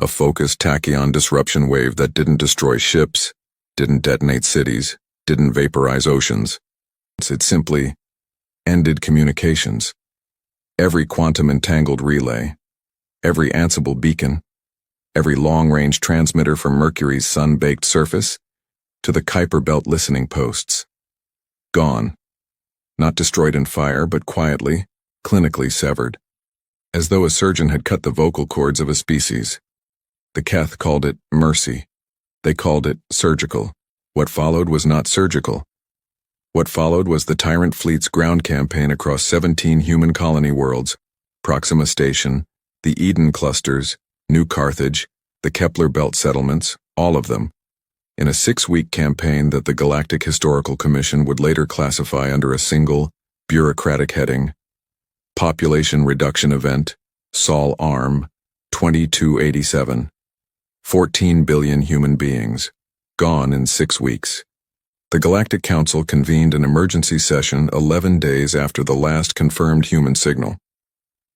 a focused tachyon disruption wave that didn't destroy ships, didn't detonate cities, didn't vaporize oceans. It simply ended communications. Every quantum-entangled relay, every Ansible beacon, every long-range transmitter from Mercury's sun-baked surface to the Kuiper Belt listening posts. Gone. Not destroyed in fire, but quietly, clinically severed. As though a surgeon had cut the vocal cords of a species. The Keth called it mercy. They called it surgical. What followed was not surgical. What followed was the Tyrant Fleet's ground campaign across 17 human colony worlds, Proxima Station, the Eden clusters, New Carthage, the Kepler Belt settlements, all of them, in a 6-week campaign that the Galactic Historical Commission would later classify under a single, bureaucratic heading, Population Reduction Event, Sol Arm, 2287. 14 billion human beings, gone in 6 weeks. The Galactic Council convened an emergency session 11 days after the last confirmed human signal.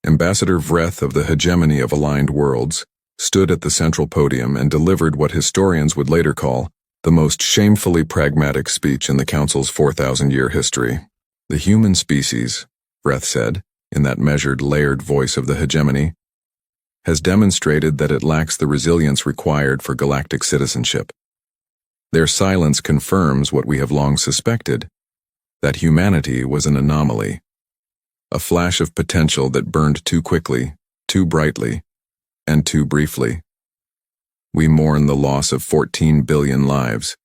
Ambassador Vreth of the Hegemony of Aligned Worlds stood at the central podium and delivered what historians would later call the most shamefully pragmatic speech in the Council's 4,000-year history. The human species, Vreth said, in that measured, layered voice of the hegemony, has demonstrated that it lacks the resilience required for galactic citizenship. Their silence confirms what we have long suspected, that humanity was an anomaly, a flash of potential that burned too quickly, too brightly, and too briefly. We mourn the loss of 14 billion lives.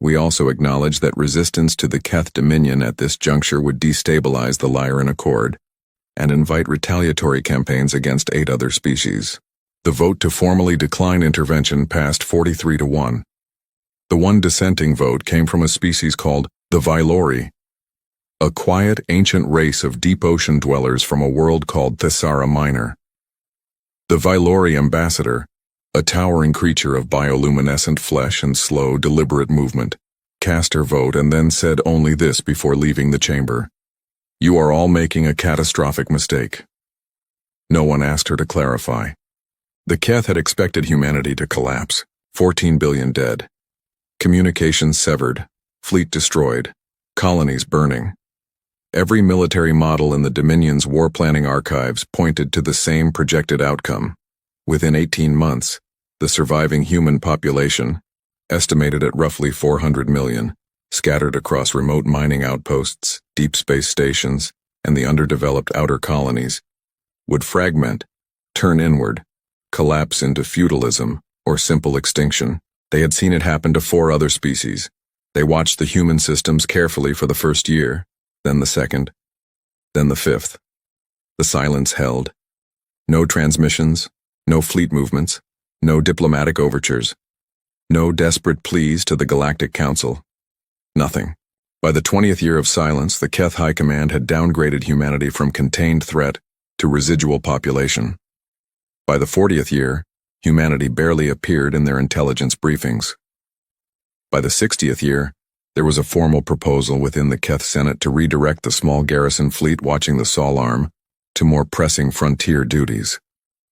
We also acknowledge that resistance to the Keth Dominion at this juncture would destabilize the Lyran Accord and invite retaliatory campaigns against 8 other species. The vote to formally decline intervention passed 43-1. The one dissenting vote came from a species called the Vylori, a quiet, ancient race of deep ocean dwellers from a world called Thessara Minor. The Vylori ambassador, a towering creature of bioluminescent flesh and slow, deliberate movement, cast her vote and then said only this before leaving the chamber: "You are all making a catastrophic mistake." No one asked her to clarify. The Keth had expected humanity to collapse, 14 billion dead, communications severed, fleet destroyed, colonies burning. Every military model in the Dominion's war planning archives pointed to the same projected outcome. Within 18 months, the surviving human population, estimated at roughly 400 million, scattered across remote mining outposts, deep space stations, and the underdeveloped outer colonies, would fragment, turn inward, collapse into feudalism or simple extinction. They had seen it happen to 4 other species. They watched the human systems carefully for the first year, then the second, then the 5th. The silence held. No transmissions, no fleet movements, no diplomatic overtures, no desperate pleas to the Galactic Council. Nothing. By the 20th year of silence, the Keth High Command had downgraded humanity from contained threat to residual population. By the 40th year, humanity barely appeared in their intelligence briefings. By the 60th year, there was a formal proposal within the Keth Senate to redirect the small garrison fleet watching the Sol Arm to more pressing frontier duties.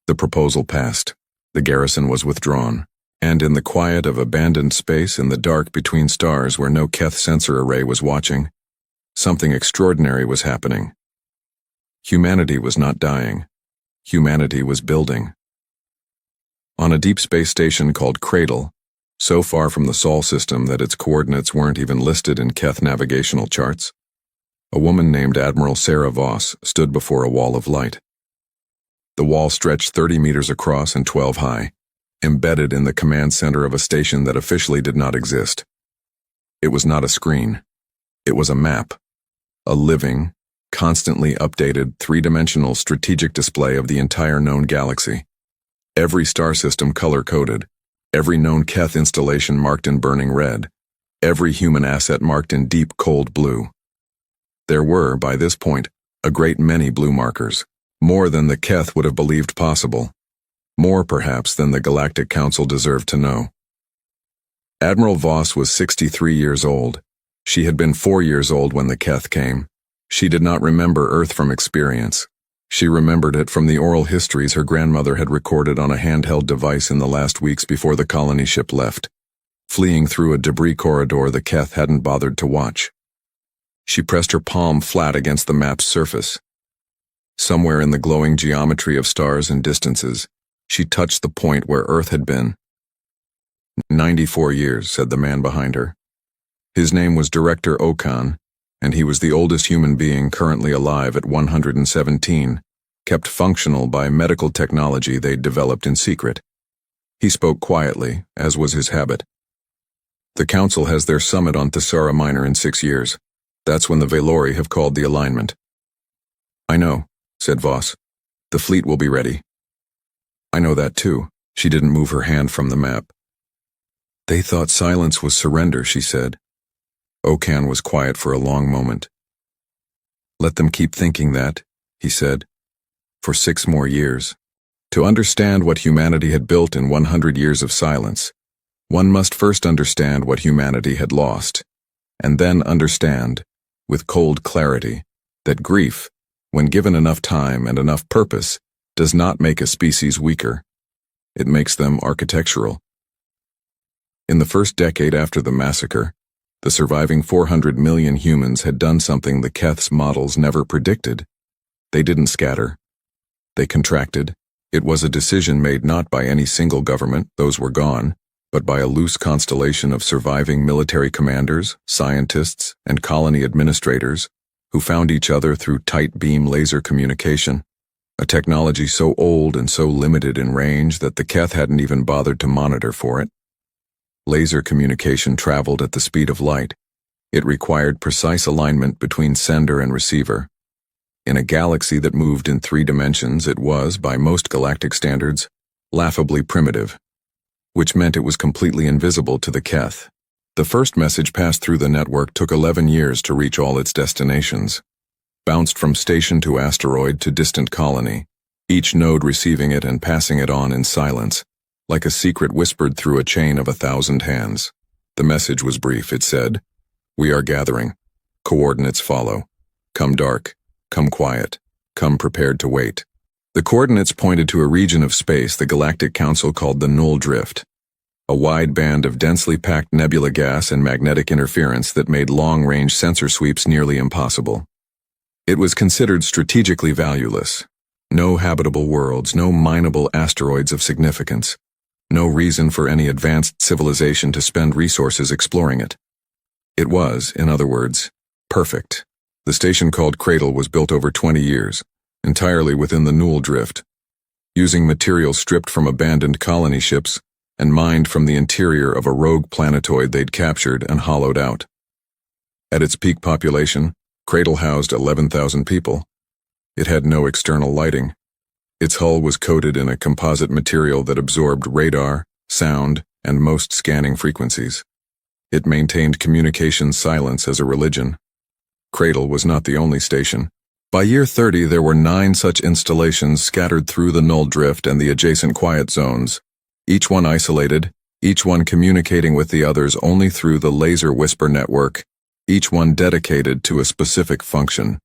The proposal passed. The garrison was withdrawn, and in the quiet of abandoned space in the dark between stars where no Keth sensor array was watching, something extraordinary was happening. Humanity was not dying. Humanity was building. On a deep space station called Cradle, so far from the Sol system that its coordinates weren't even listed in Keth navigational charts, a woman named Admiral Sarah Voss stood before a wall of light. The wall stretched 30 meters across and 12 high, embedded in the command center of a station that officially did not exist. It was not a screen. It was a map, a living, constantly updated, 3-dimensional strategic display of the entire known galaxy. Every star system color-coded, every known Keth installation marked in burning red, every human asset marked in deep, cold blue. There were, by this point, a great many blue markers, more than the Keth would have believed possible, more perhaps than the Galactic Council deserved to know. Admiral Voss was 63 years old. She had been 4 years old when the Keth came. She did not remember Earth from experience. She remembered it from the oral histories her grandmother had recorded on a handheld device in the last weeks before the colony ship left, fleeing through a debris corridor the Keth hadn't bothered to watch. She pressed her palm flat against the map's surface. Somewhere in the glowing geometry of stars and distances, she touched the point where Earth had been. 94 years, said the man behind her. His name was Director Okan, and he was the oldest human being currently alive at 117, kept functional by medical technology they'd developed in secret. He spoke quietly, as was his habit. The Council has their summit on Thessara Minor in 6 years. That's when the Vylori have called the alignment. I know, said Voss. The fleet will be ready. I know that too. She didn't move her hand from the map. They thought silence was surrender, she said. Okan was quiet for a long moment. Let them keep thinking that, he said. For 6 more years. To understand what humanity had built in 100 years of silence, one must first understand what humanity had lost, and then understand, with cold clarity, that grief, when given enough time and enough purpose, does not make a species weaker. It makes them architectural. In the first decade after the massacre, the surviving 400 million humans had done something the Keth's models never predicted. They didn't scatter. They contracted. It was a decision made not by any single government, those were gone, but by a loose constellation of surviving military commanders, scientists, and colony administrators who found each other through tight beam laser communication, a technology so old and so limited in range that the Keth hadn't even bothered to monitor for it. Laser communication traveled at the speed of light. It required precise alignment between sender and receiver. In a galaxy that moved in 3 dimensions, it was, by most galactic standards, laughably primitive, which meant it was completely invisible to the Keth. The first message passed through the network took 11 years to reach all its destinations. Bounced from station to asteroid to distant colony, each node receiving it and passing it on in silence, like a secret whispered through a chain of 1,000 hands. The message was brief. It said, "We are gathering. Coordinates follow. Come dark. Come quiet. Come prepared to wait." The coordinates pointed to a region of space the Galactic Council called the Null Drift, a wide band of densely packed nebula gas and magnetic interference that made long-range sensor sweeps nearly impossible. It was considered strategically valueless. No habitable worlds, no mineable asteroids of significance, no reason for any advanced civilization to spend resources exploring it. It was, in other words, perfect. The station called Cradle was built over 20 years, entirely within the Null Drift, using material stripped from abandoned colony ships and mined from the interior of a rogue planetoid they'd captured and hollowed out. At its peak population, Cradle housed 11,000 people. It had no external lighting. Its hull was coated in a composite material that absorbed radar, sound, and most scanning frequencies. It maintained communication silence as a religion. Cradle was not the only station. By year 30, there were 9 such installations scattered through the Null Drift and the adjacent quiet zones, each one isolated, each one communicating with the others only through the laser whisper network, each one dedicated to a specific function.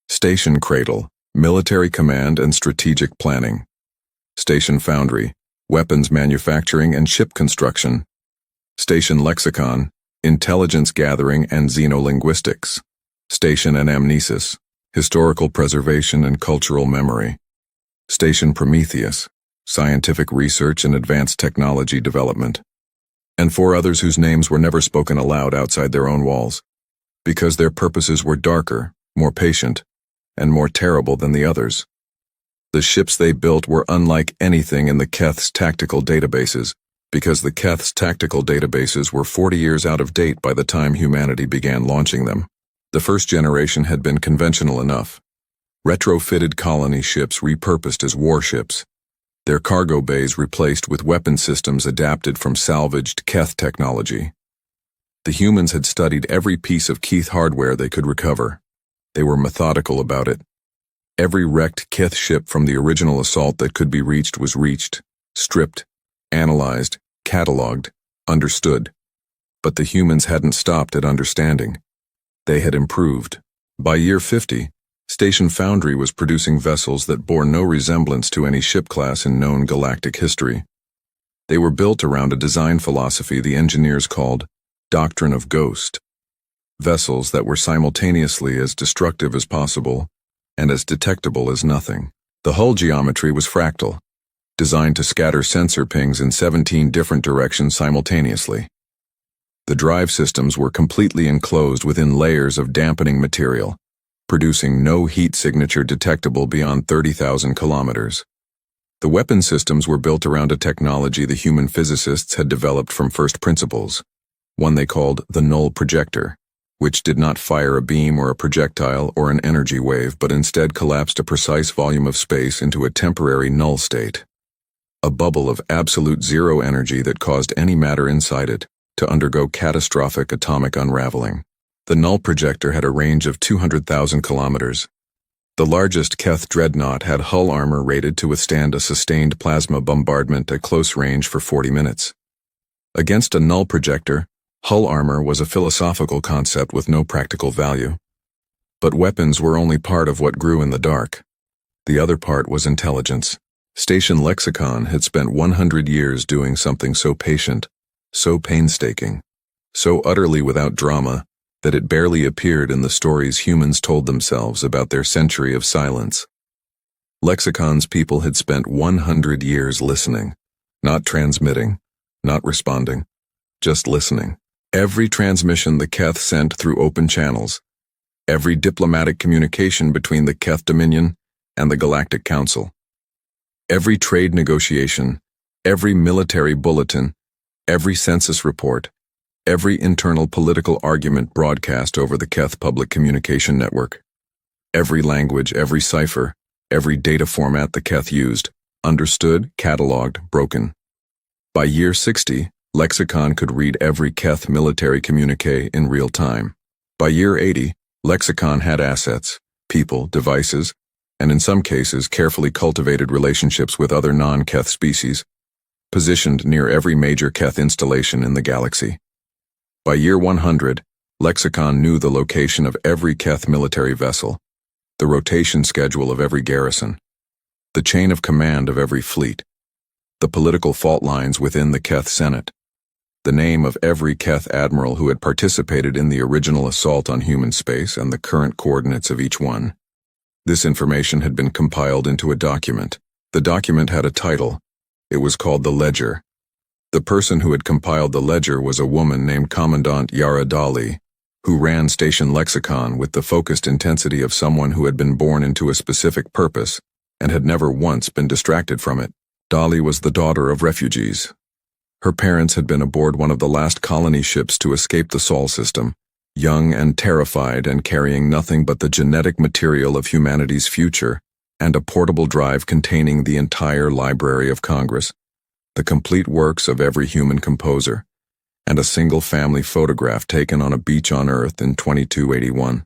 Station Cradle, military command and strategic planning. Station Foundry, weapons manufacturing and ship construction. Station Lexicon, intelligence gathering and xenolinguistics. Station Anamnesis, historical preservation and cultural memory. Station Prometheus, scientific research and advanced technology development. And 4 others whose names were never spoken aloud outside their own walls, because their purposes were darker, more patient, and more terrible than the others. The ships they built were unlike anything in the Keth's tactical databases, because the Keth's tactical databases were 40 years out of date by the time humanity began launching them. The first generation had been conventional enough. Retrofitted colony ships repurposed as warships, their cargo bays replaced with weapon systems adapted from salvaged Keth technology. The humans had studied every piece of Keth hardware they could recover. They were methodical about it. Every wrecked Keth ship from the original assault that could be reached was reached, stripped, analyzed, cataloged, understood. But the humans hadn't stopped at understanding. They had improved. By year 50, Station Foundry was producing vessels that bore no resemblance to any ship class in known galactic history. They were built around a design philosophy the engineers called Doctrine of Ghost. Vessels that were simultaneously as destructive as possible and as detectable as nothing. The hull geometry was fractal, designed to scatter sensor pings in 17 different directions simultaneously. The drive systems were completely enclosed within layers of dampening material, producing no heat signature detectable beyond 30,000 kilometers. The weapon systems were built around a technology the human physicists had developed from first principles, one they called the null projector, which did not fire a beam or a projectile or an energy wave, but instead collapsed a precise volume of space into a temporary null state, a bubble of absolute zero energy that caused any matter inside it to undergo catastrophic atomic unraveling. The null projector had a range of 200,000 kilometers. The largest Keth dreadnought had hull armor rated to withstand a sustained plasma bombardment at close range for 40 minutes. Against a null projector, hull armor was a philosophical concept with no practical value. But weapons were only part of what grew in the dark. The other part was intelligence. Station Lexicon had spent 100 years doing something so patient, so painstaking, so utterly without drama, that it barely appeared in the stories humans told themselves about their century of silence. Lexicon's people had spent 100 years listening, not transmitting, not responding, just listening. Every transmission the Keth sent through open channels, every diplomatic communication between the Keth Dominion and the Galactic Council, every trade negotiation, every military bulletin, every census report, every internal political argument broadcast over the Keth public communication network, every language, every cipher, every data format the Keth used, understood, cataloged, broken. By year 60, Lexicon could read every Keth military communique in real time. By year 80, Lexicon had assets, people, devices, and in some cases carefully cultivated relationships with other non-Keth species, positioned near every major Keth installation in the galaxy. By year 100, Lexicon knew the location of every Keth military vessel, the rotation schedule of every garrison, the chain of command of every fleet, the political fault lines within the Keth Senate, the name of every Keth admiral who had participated in the original assault on human space and the current coordinates of each one. This information had been compiled into a document. The document had a title. It was called the Ledger. The person who had compiled the ledger was a woman named Commandant Yara Dali, who ran Station Lexicon with the focused intensity of someone who had been born into a specific purpose and had never once been distracted from it. Dali was the daughter of refugees. Her parents had been aboard one of the last colony ships to escape the Sol system, young and terrified and carrying nothing but the genetic material of humanity's future and a portable drive containing the entire Library of Congress, the complete works of every human composer, and a single family photograph taken on a beach on Earth in 2281.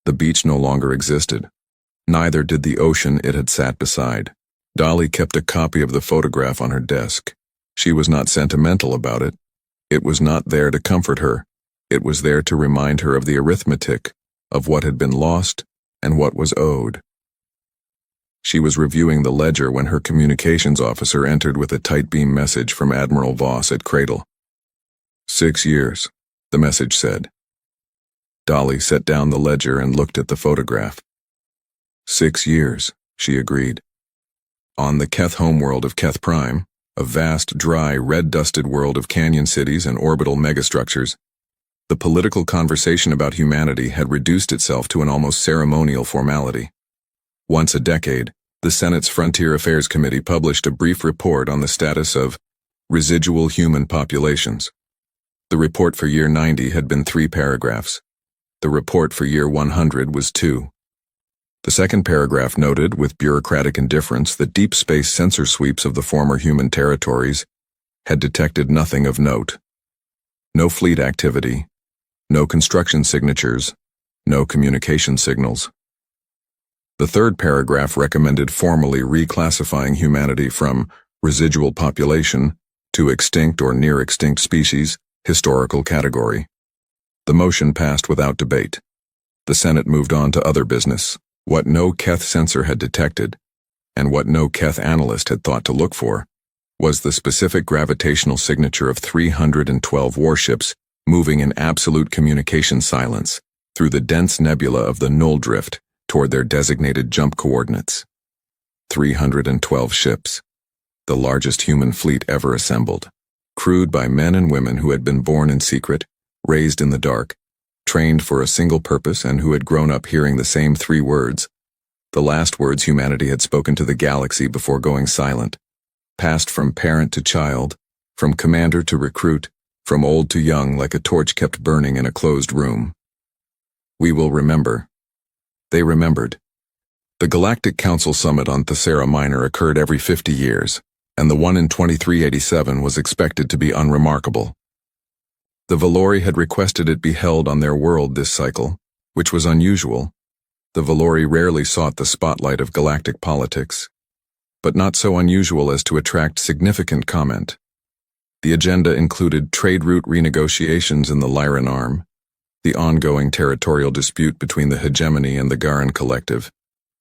The beach no longer existed. Neither did the ocean it had sat beside. Dali kept a copy of the photograph on her desk. She was not sentimental about it. It was not there to comfort her. It was there to remind her of the arithmetic, of what had been lost and what was owed. She was reviewing the ledger when her communications officer entered with a tight beam message from Admiral Voss at Cradle. 6 years, the message said. Dali set down the ledger and looked at the photograph. 6 years, she agreed. On the Keth homeworld of Keth Prime, a vast, dry, red-dusted world of canyon cities and orbital megastructures, the political conversation about humanity had reduced itself to an almost ceremonial formality. Once a decade, the Senate's Frontier Affairs Committee published a brief report on the status of residual human populations. The report for year 90 had been 3 paragraphs. The report for year 100 was 2. The second paragraph noted with bureaucratic indifference that deep space sensor sweeps of the former human territories had detected nothing of note. No fleet activity, no construction signatures, no communication signals. The third paragraph recommended formally reclassifying humanity from residual population to extinct or near extinct species, historical category. The motion passed without debate. The Senate moved on to other business. What no Keth sensor had detected, and what no Keth analyst had thought to look for, was the specific gravitational signature of 312 warships moving in absolute communication silence through the dense nebula of the null drift toward their designated jump coordinates. 312 ships, the largest human fleet ever assembled, crewed by men and women who had been born in secret, raised in the dark, trained for a single purpose, and who had grown up hearing the same 3 words, the last words humanity had spoken to the galaxy before going silent, passed from parent to child, from commander to recruit, from old to young like a torch kept burning in a closed room. We will remember. They remembered. The Galactic Council Summit on Thesera Minor occurred every 50 years, and the one in 2387 was expected to be unremarkable. The Valori had requested it be held on their world this cycle, which was unusual, The Valori rarely sought the spotlight of galactic politics, but not so unusual as to attract significant comment. The agenda included trade route renegotiations in the Lyran Arm, the ongoing territorial dispute between the hegemony and the Garan Collective,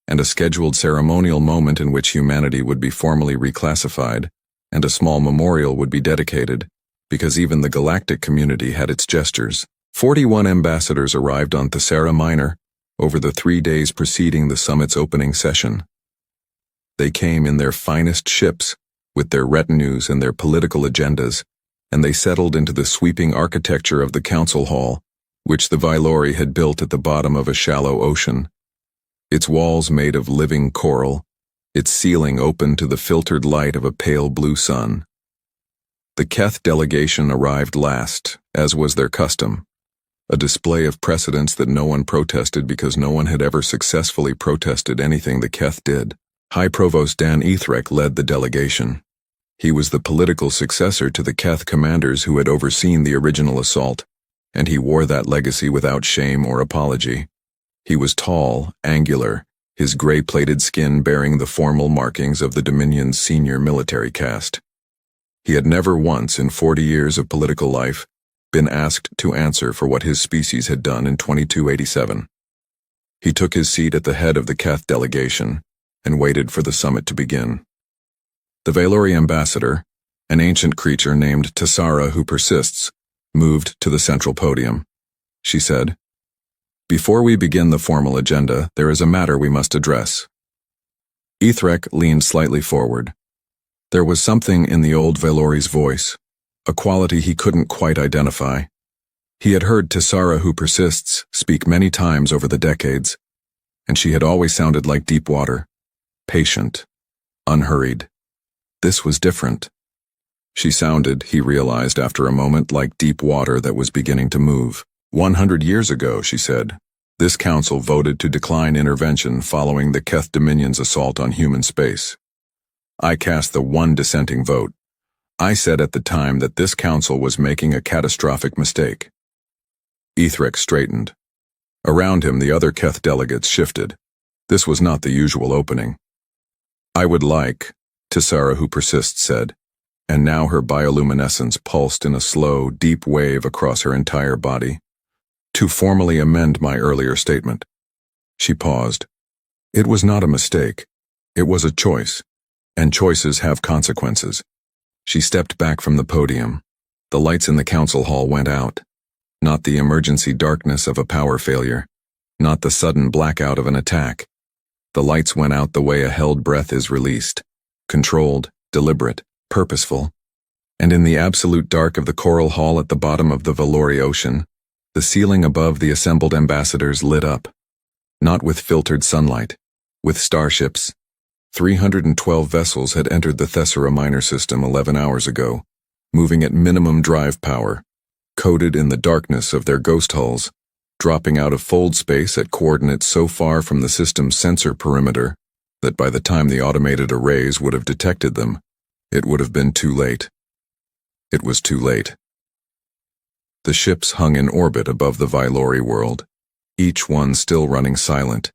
and a scheduled ceremonial moment in which humanity would be formally reclassified, and a small memorial would be dedicated, because even the galactic community had its gestures. 41 ambassadors arrived on Thesera Minor over the 3 days preceding the summit's opening session. They came in their finest ships, with their retinues and their political agendas, and they settled into the sweeping architecture of the council hall, which the Valori had built at the bottom of a shallow ocean. Its walls made of living coral, its ceiling open to the filtered light of a pale blue sun. The Keth delegation arrived last, as was their custom, a display of precedence that no one protested because no one had ever successfully protested anything the Keth did. High Provost Dan Ethrek led the delegation. He was the political successor to the Keth commanders who had overseen the original assault, and he wore that legacy without shame or apology. He was tall, angular, his gray-plated skin bearing the formal markings of the Dominion's senior military caste. He had never once in 40 years of political life been asked to answer for what his species had done in 2287. He took his seat at the head of the Keth delegation and waited for the summit to begin. The Valori ambassador, an ancient creature named Thesera who persists, moved to the central podium. She said, "Before we begin the formal agenda, there is a matter we must address." Ethrek leaned slightly forward. There was something in the old Valori's voice, a quality he couldn't quite identify. He had heard Thesera who persists speak many times over the decades, and she had always sounded like deep water, patient, unhurried. This was different. She sounded, he realized after a moment, like deep water that was beginning to move. 100 years ago, she said, this council voted to decline intervention following the Keth Dominion's assault on human space. I cast the one dissenting vote. I said at the time that this council was making a catastrophic mistake. Ethrek straightened. Around him, the other Keth delegates shifted. This was not the usual opening. I would like, Thesera who persists said, and now her bioluminescence pulsed in a slow, deep wave across her entire body, to formally amend my earlier statement. She paused. It was not a mistake. It was a choice, and choices have consequences. She stepped back from the podium. The lights in the council hall went out. Not the emergency darkness of a power failure, not the sudden blackout of an attack. The lights went out the way a held breath is released, controlled, deliberate, purposeful. And in the absolute dark of the coral hall at the bottom of the Valori Ocean, the ceiling above the assembled ambassadors lit up. Not with filtered sunlight, with starships. 312 vessels had entered the Thesera Minor system 11 hours ago, moving at minimum drive power, coated in the darkness of their ghost hulls, dropping out of fold space at coordinates so far from the system's sensor perimeter that by the time the automated arrays would have detected them, it would have been too late. It was too late. The ships hung in orbit above the Valori world, each one still running silent,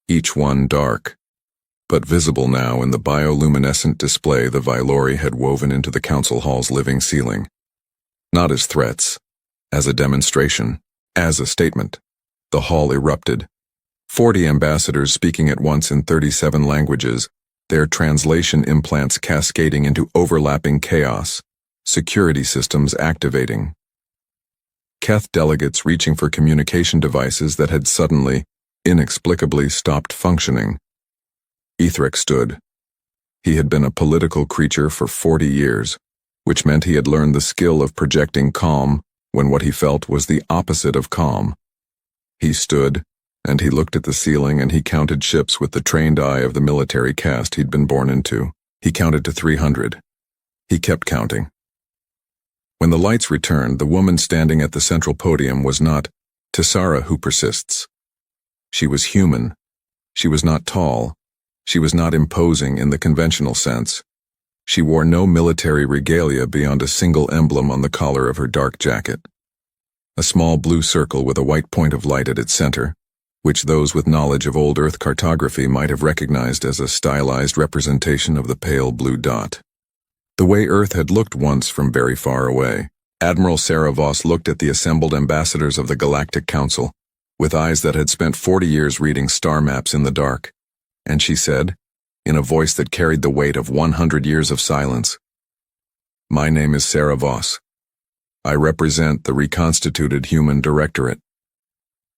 each one dark, but visible now in the bioluminescent display the Valori had woven into the council hall's living ceiling. Not as threats, as a demonstration, as a statement. The hall erupted. 40 ambassadors speaking at once in 37 languages, their translation implants cascading into overlapping chaos, security systems activating. Keth delegates reaching for communication devices that had suddenly, inexplicably stopped functioning. Ethrek stood. He had been a political creature for 40 years, which meant he had learned the skill of projecting calm when what he felt was the opposite of calm. He stood, and he looked at the ceiling and he counted ships with the trained eye of the military caste he'd been born into. He counted to 300. He kept counting. When the lights returned, the woman standing at the central podium was not Thesera who persists. She was human. She was not tall. She was not imposing in the conventional sense. She wore no military regalia beyond a single emblem on the collar of her dark jacket. A small blue circle with a white point of light at its center, which those with knowledge of old Earth cartography might have recognized as a stylized representation of the pale blue dot. The way Earth had looked once from very far away. Admiral Sarah Voss looked at the assembled ambassadors of the Galactic Council, with eyes that had spent 40 years reading star maps in the dark, and she said, in a voice that carried the weight of 100 years of silence, "My name is Sarah Voss. I represent the reconstituted Human Directorate.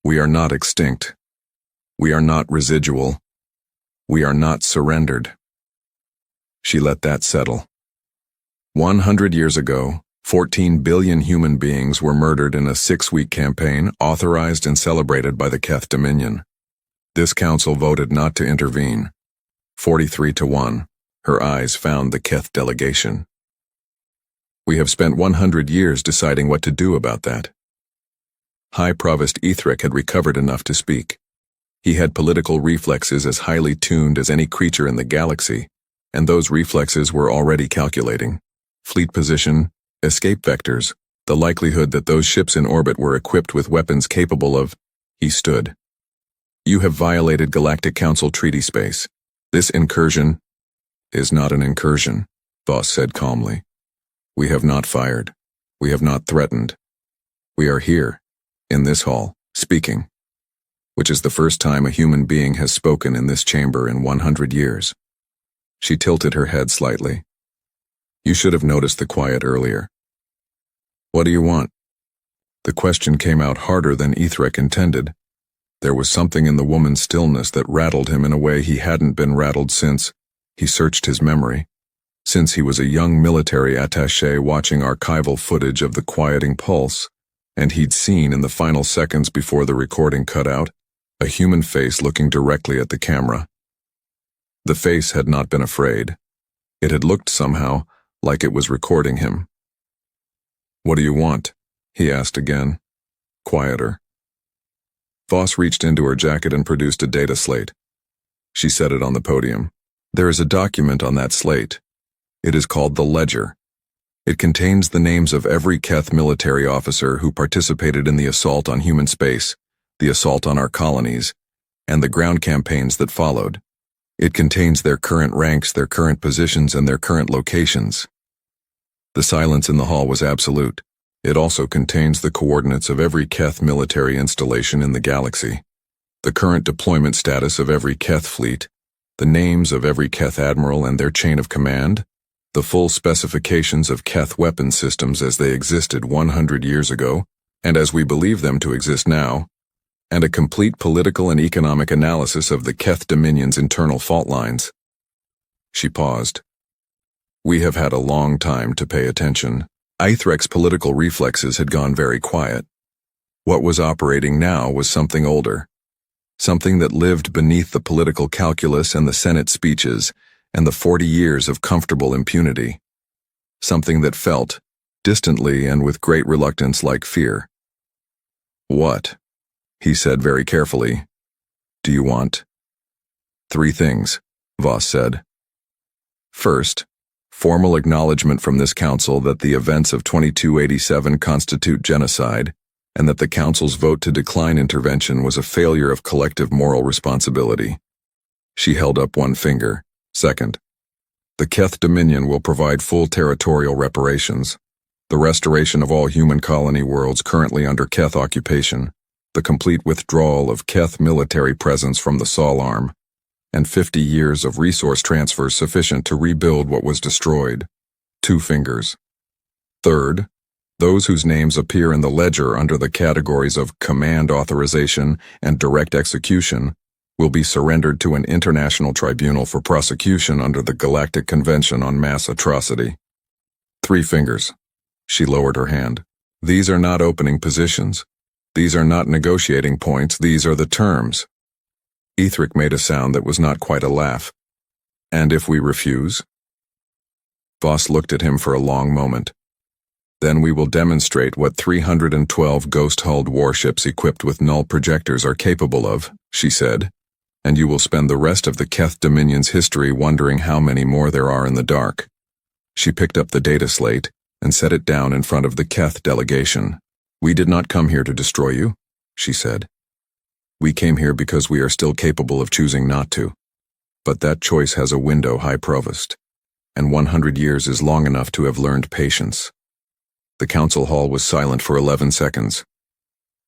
We are not extinct. We are not residual. We are not surrendered." She let that settle. 100 years ago, 14 billion human beings were murdered in a 6-week campaign authorized and celebrated by the Keth Dominion. This council voted not to intervene. 43-1, her eyes found the Keth delegation. We have spent 100 years deciding what to do about that. High Provost Ethric had recovered enough to speak. He had political reflexes as highly tuned as any creature in the galaxy, and those reflexes were already calculating fleet position, escape vectors, the likelihood that those ships in orbit were equipped with weapons capable of. He stood. "You have violated Galactic Council treaty space. This incursion is not an incursion," Voss said calmly. "We have not fired. We have not threatened. We are here, in this hall, speaking, which is the first time a human being has spoken in this chamber in 100 years. She tilted her head slightly. "You should have noticed the quiet earlier. What do you want?" The question came out harder than Ethric intended. There was something in the woman's stillness that rattled him in a way he hadn't been rattled since. He searched his memory. Since he was a young military attaché watching archival footage of the quieting pulse, and he'd seen in the final seconds before the recording cut out, a human face looking directly at the camera. The face had not been afraid. It had looked somehow like it was recording him. "What do you want?" he asked again, quieter. Voss reached into her jacket and produced a data slate. She set it on the podium. "There is a document on that slate. It is called the Ledger. It contains the names of every Keth military officer who participated in the assault on human space, the assault on our colonies, and the ground campaigns that followed. It contains their current ranks, their current positions, and their current locations." The silence in the hall was absolute. It also contains the coordinates of every Keth military installation in the galaxy, the current deployment status of every Keth fleet, the names of every Keth admiral and their chain of command, the full specifications of Keth weapon systems as they existed 100 years ago, and as we believe them to exist now, and a complete political and economic analysis of the Keth Dominion's internal fault lines. She paused. "We have had a long time to pay attention." Ithric's political reflexes had gone very quiet. What was operating now was something older, something that lived beneath the political calculus and the Senate speeches and the 40 years of comfortable impunity. Something that felt, distantly and with great reluctance, like fear. "What?" he said very carefully. "Do you want?" "3 things, Voss said. "First, formal acknowledgement from this council that the events of 2287 constitute genocide, and that the council's vote to decline intervention was a failure of collective moral responsibility." She held up one finger. "Second, the Keth Dominion will provide full territorial reparations, the restoration of all human colony worlds currently under Keth occupation, the complete withdrawal of Keth military presence from the Sol Arm, and 50 years of resource transfers sufficient to rebuild what was destroyed." 2 fingers. "Third, those whose names appear in the ledger under the categories of command authorization and direct execution will be surrendered to an international tribunal for prosecution under the Galactic Convention on Mass Atrocity." 3 fingers. She lowered her hand. "These are not opening positions. These are not negotiating points. These are the terms." Ethric made a sound that was not quite a laugh. "And if we refuse?" Voss looked at him for a long moment. "Then we will demonstrate what 312 ghost-hulled warships equipped with null projectors are capable of," she said, "and you will spend the rest of the Keth Dominion's history wondering how many more there are in the dark." She picked up the data slate and set it down in front of the Keth delegation. "We did not come here to destroy you," she said. We came here because we are still capable of choosing not to. But that choice has a window, High Provost, and 100 years is long enough to have learned patience. The council hall was silent for 11 seconds.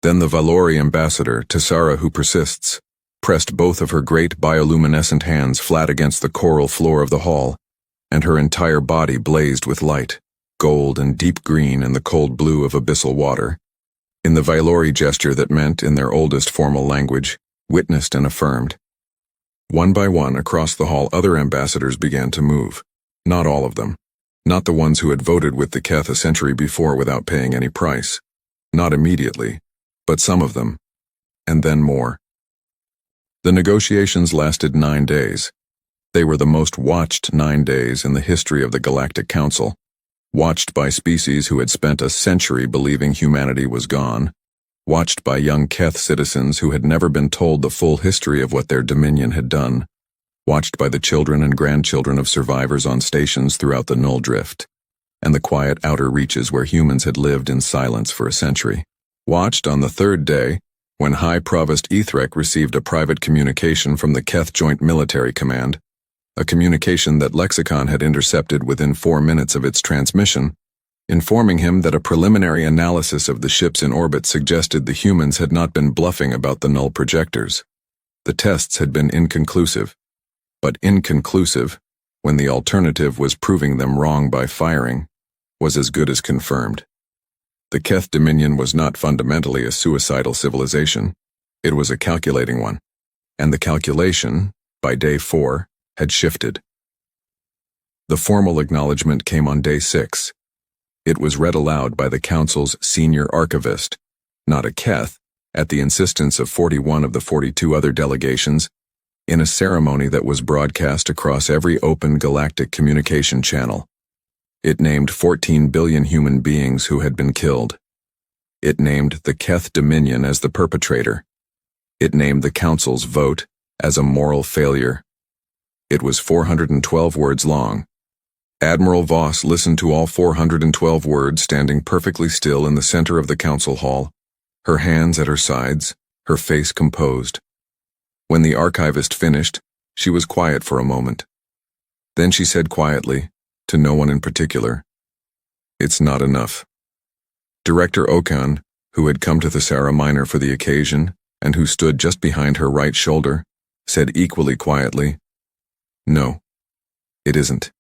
Then the Valori ambassador, Tessara who persists, pressed both of her great bioluminescent hands flat against the coral floor of the hall, and her entire body blazed with light, gold and deep green in the cold blue of abyssal water, in the Valori gesture that meant, in their oldest formal language, witnessed and affirmed. One by one across the hall other ambassadors began to move. Not all of them. Not the ones who had voted with the Keth a century before without paying any price. Not immediately, but some of them. And then more. The negotiations lasted 9 days. They were the most watched 9 days in the history of the Galactic Council, watched by species who had spent a century believing humanity was gone, watched by young Keth citizens who had never been told the full history of what their dominion had done, watched by the children and grandchildren of survivors on stations throughout the Null Drift, and the quiet outer reaches where humans had lived in silence for a century. Watched on the 3rd day, when High Provost Ethrek received a private communication from the Keth Joint Military Command, a communication that Lexicon had intercepted within 4 minutes of its transmission, informing him that a preliminary analysis of the ships in orbit suggested the humans had not been bluffing about the null projectors. The tests had been inconclusive, but inconclusive, when the alternative was proving them wrong by firing, was as good as confirmed. The Keth Dominion was not fundamentally a suicidal civilization. It was a calculating one, and the calculation, by day 4, had shifted. The formal acknowledgement came on day 6. It was read aloud by the Council's senior archivist, not a Keth, at the insistence of 41 of the 42 other delegations, in a ceremony that was broadcast across every open galactic communication channel. It named 14 billion human beings who had been killed. It named the Keth Dominion as the perpetrator. It named the Council's vote as a moral failure. It was 412 words long. Admiral Voss listened to all 412 words standing perfectly still in the center of the council hall, her hands at her sides, her face composed. When the archivist finished, she was quiet for a moment. Then she said quietly, to no one in particular, "It's not enough." Director Okan, who had come to Thesara Minor for the occasion and who stood just behind her right shoulder, said equally quietly, "No, it isn't.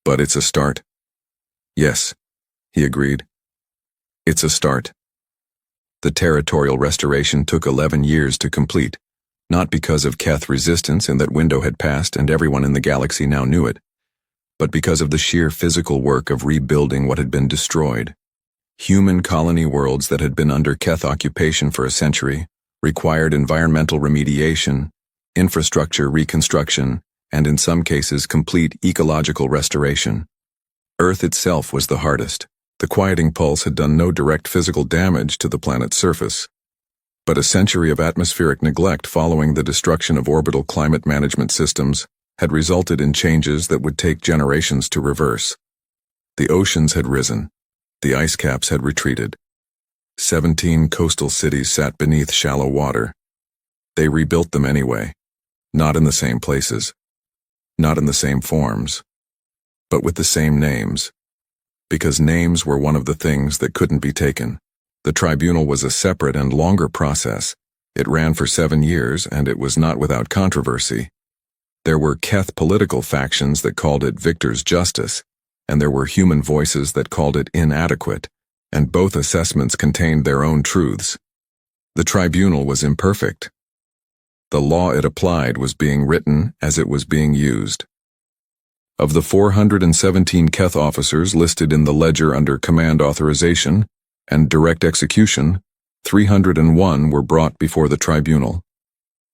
But it's a start." "Yes," he agreed. "It's a start." The territorial restoration took 11 years to complete, not because of Keth resistance and that window had passed and everyone in the galaxy now knew it, but because of the sheer physical work of rebuilding what had been destroyed. Human colony worlds that had been under Keth occupation for a century required environmental remediation, infrastructure reconstruction, and in some cases complete ecological restoration. Earth itself was the hardest. The quieting pulse had done no direct physical damage to the planet's surface. But a century of atmospheric neglect following the destruction of orbital climate management systems had resulted in changes that would take generations to reverse. The oceans had risen. The ice caps had retreated. 17 coastal cities sat beneath shallow water. They rebuilt them anyway, not in the same places, not in the same forms, but with the same names, because names were one of the things that couldn't be taken. The tribunal was a separate and longer process. It ran for 7 years, and it was not without controversy. There were Keth political factions that called it Victor's justice, and there were human voices that called it inadequate, and both assessments contained their own truths. The tribunal was imperfect. The law it applied was being written as it was being used. Of the 417 Keth officers listed in the ledger under command authorization and direct execution, 301 were brought before the tribunal.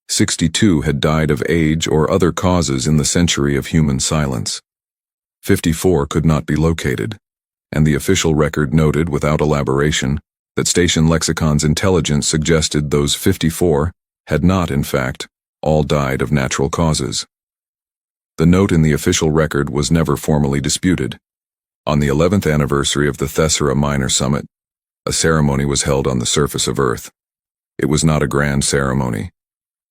62 had died of age or other causes in the century of human silence. 54 could not be located, and the official record noted without elaboration that Station Lexicon's intelligence suggested those 54 had not, in fact, all died of natural causes. The note in the official record was never formally disputed. On the 11th anniversary of the Thesara Minor Summit, a ceremony was held on the surface of Earth. It was not a grand ceremony.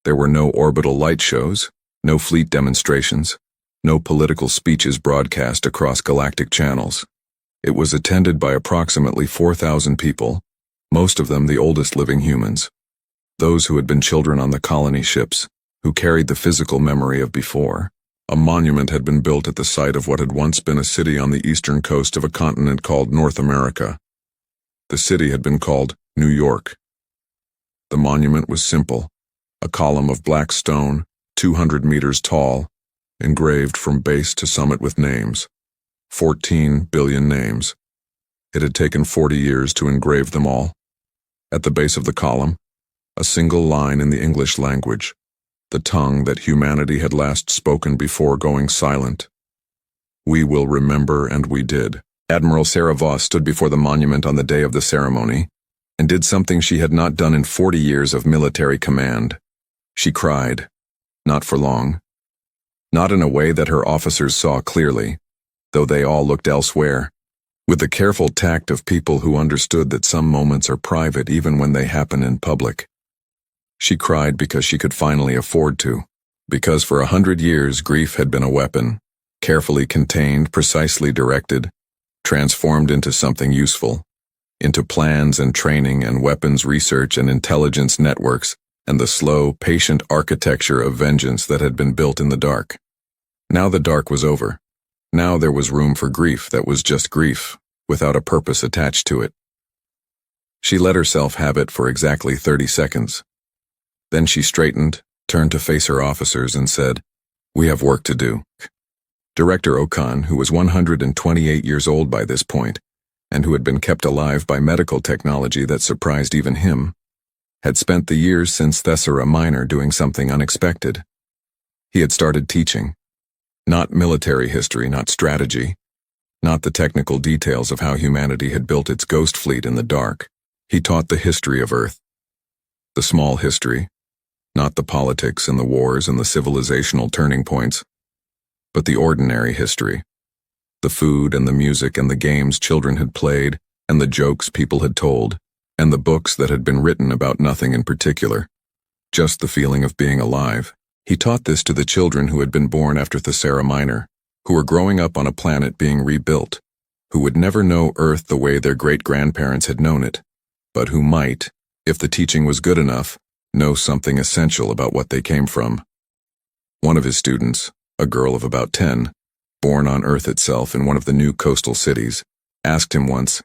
There were no orbital light shows, no fleet demonstrations, no political speeches broadcast across galactic channels. It was attended by approximately 4,000 people, most of them the oldest living humans. Those who had been children on the colony ships, who carried the physical memory of before. A monument had been built at the site of what had once been a city on the eastern coast of a continent called North America. The city had been called New York. The monument was simple, a column of black stone, 200 meters tall, engraved from base to summit with names. 14 billion names. It had taken 40 years to engrave them all. At the base of the column, a single line in the English language, the tongue that humanity had last spoken before going silent. We will remember, and we did. Admiral Sarah Voss stood before the monument on the day of the ceremony and did something she had not done in 40 years of military command. She cried, not for long, not in a way that her officers saw clearly, though they all looked elsewhere, with the careful tact of people who understood that some moments are private even when they happen in public. She cried because she could finally afford to, because for 100 years grief had been a weapon, carefully contained, precisely directed, transformed into something useful, into plans and training and weapons research and intelligence networks and the slow, patient architecture of vengeance that had been built in the dark. Now the dark was over. Now there was room for grief that was just grief, without a purpose attached to it. She let herself have it for exactly 30 seconds. Then she straightened, turned to face her officers and said, "We have work to do." Director Okan, who was 128 years old by this point, and who had been kept alive by medical technology that surprised even him, had spent the years since Thessera Minor doing something unexpected. He had started teaching. Not military history, not strategy, not the technical details of how humanity had built its ghost fleet in the dark. He taught the history of Earth. The small history, not the politics and the wars and the civilizational turning points, but the ordinary history, the food and the music and the games children had played and the jokes people had told and the books that had been written about nothing in particular, just the feeling of being alive. He taught this to the children who had been born after Thessera Minor, who were growing up on a planet being rebuilt, who would never know Earth the way their great-grandparents had known it, but who might, if the teaching was good enough, know something essential about what they came from. One of his students, a girl of about 10, born on Earth itself in one of the new coastal cities, asked him once,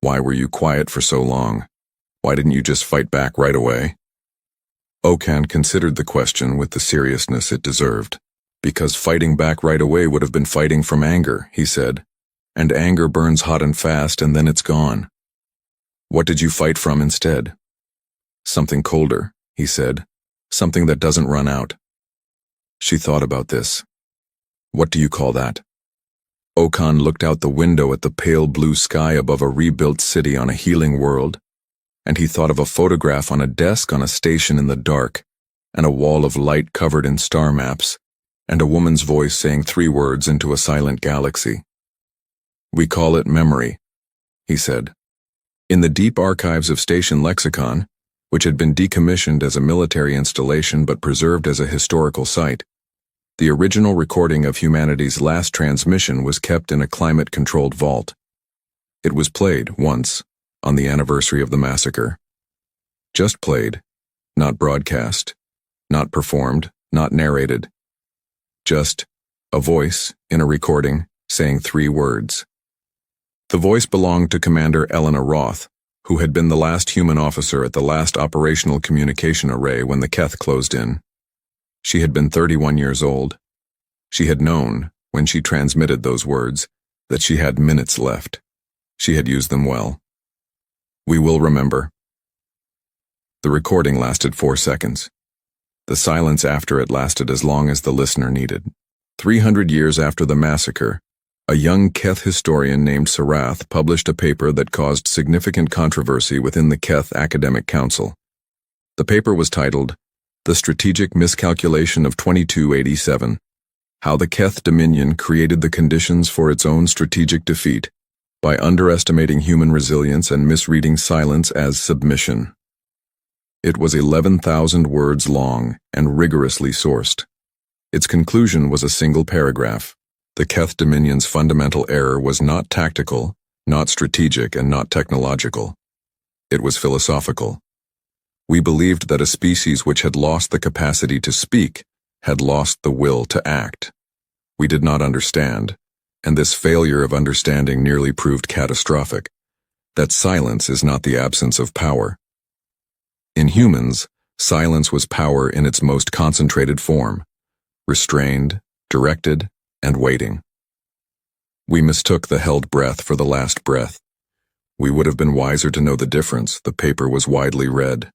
"Why were you quiet for so long? Why didn't you just fight back right away?" Okan considered the question with the seriousness it deserved. "Because fighting back right away would have been fighting from anger," he said, "and anger burns hot and fast and then it's gone. What did you fight from instead?" "Something colder," he said, "something that doesn't run out." She thought about this. "What do you call that?" Okan looked out the window at the pale blue sky above a rebuilt city on a healing world, and he thought of a photograph on a desk on a station in the dark, and a wall of light covered in star maps, and a woman's voice saying 3 words into a silent galaxy. "We call it memory," he said. In the deep archives of Station Lexicon, which had been decommissioned as a military installation but preserved as a historical site, the original recording of humanity's last transmission was kept in a climate-controlled vault. It was played once, on the anniversary of the massacre. Just played, not broadcast, not performed, not narrated. Just a voice in a recording saying 3 words. The voice belonged to Commander Elena Roth, who had been the last human officer at the last operational communication array when the Keth closed in. She had been 31 years old. She had known, when she transmitted those words, that she had minutes left. She had used them well. "We will remember." The recording lasted 4 seconds. The silence after it lasted as long as the listener needed. 300 years after the massacre, a young Keth historian named Sarath published a paper that caused significant controversy within the Keth Academic Council. The paper was titled, "The Strategic Miscalculation of 2287, How the Keth Dominion Created the Conditions for Its Own Strategic Defeat by Underestimating Human Resilience and Misreading Silence as Submission." It was 11,000 words long and rigorously sourced. Its conclusion was a single paragraph. The Keth Dominion's fundamental error was not tactical, not strategic, and not technological. It was philosophical. We believed that a species which had lost the capacity to speak had lost the will to act. We did not understand, and this failure of understanding nearly proved catastrophic, that silence is not the absence of power. In humans, silence was power in its most concentrated form, restrained, directed, and waiting. We mistook the held breath for the last breath. We would have been wiser to know the difference. The paper was widely read,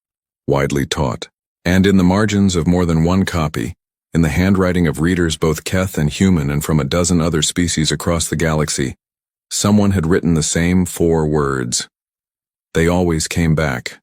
widely taught, and in the margins of more than one copy, in the handwriting of readers both Keth and human and from a dozen other species across the galaxy, someone had written the same 4 words. They always came back.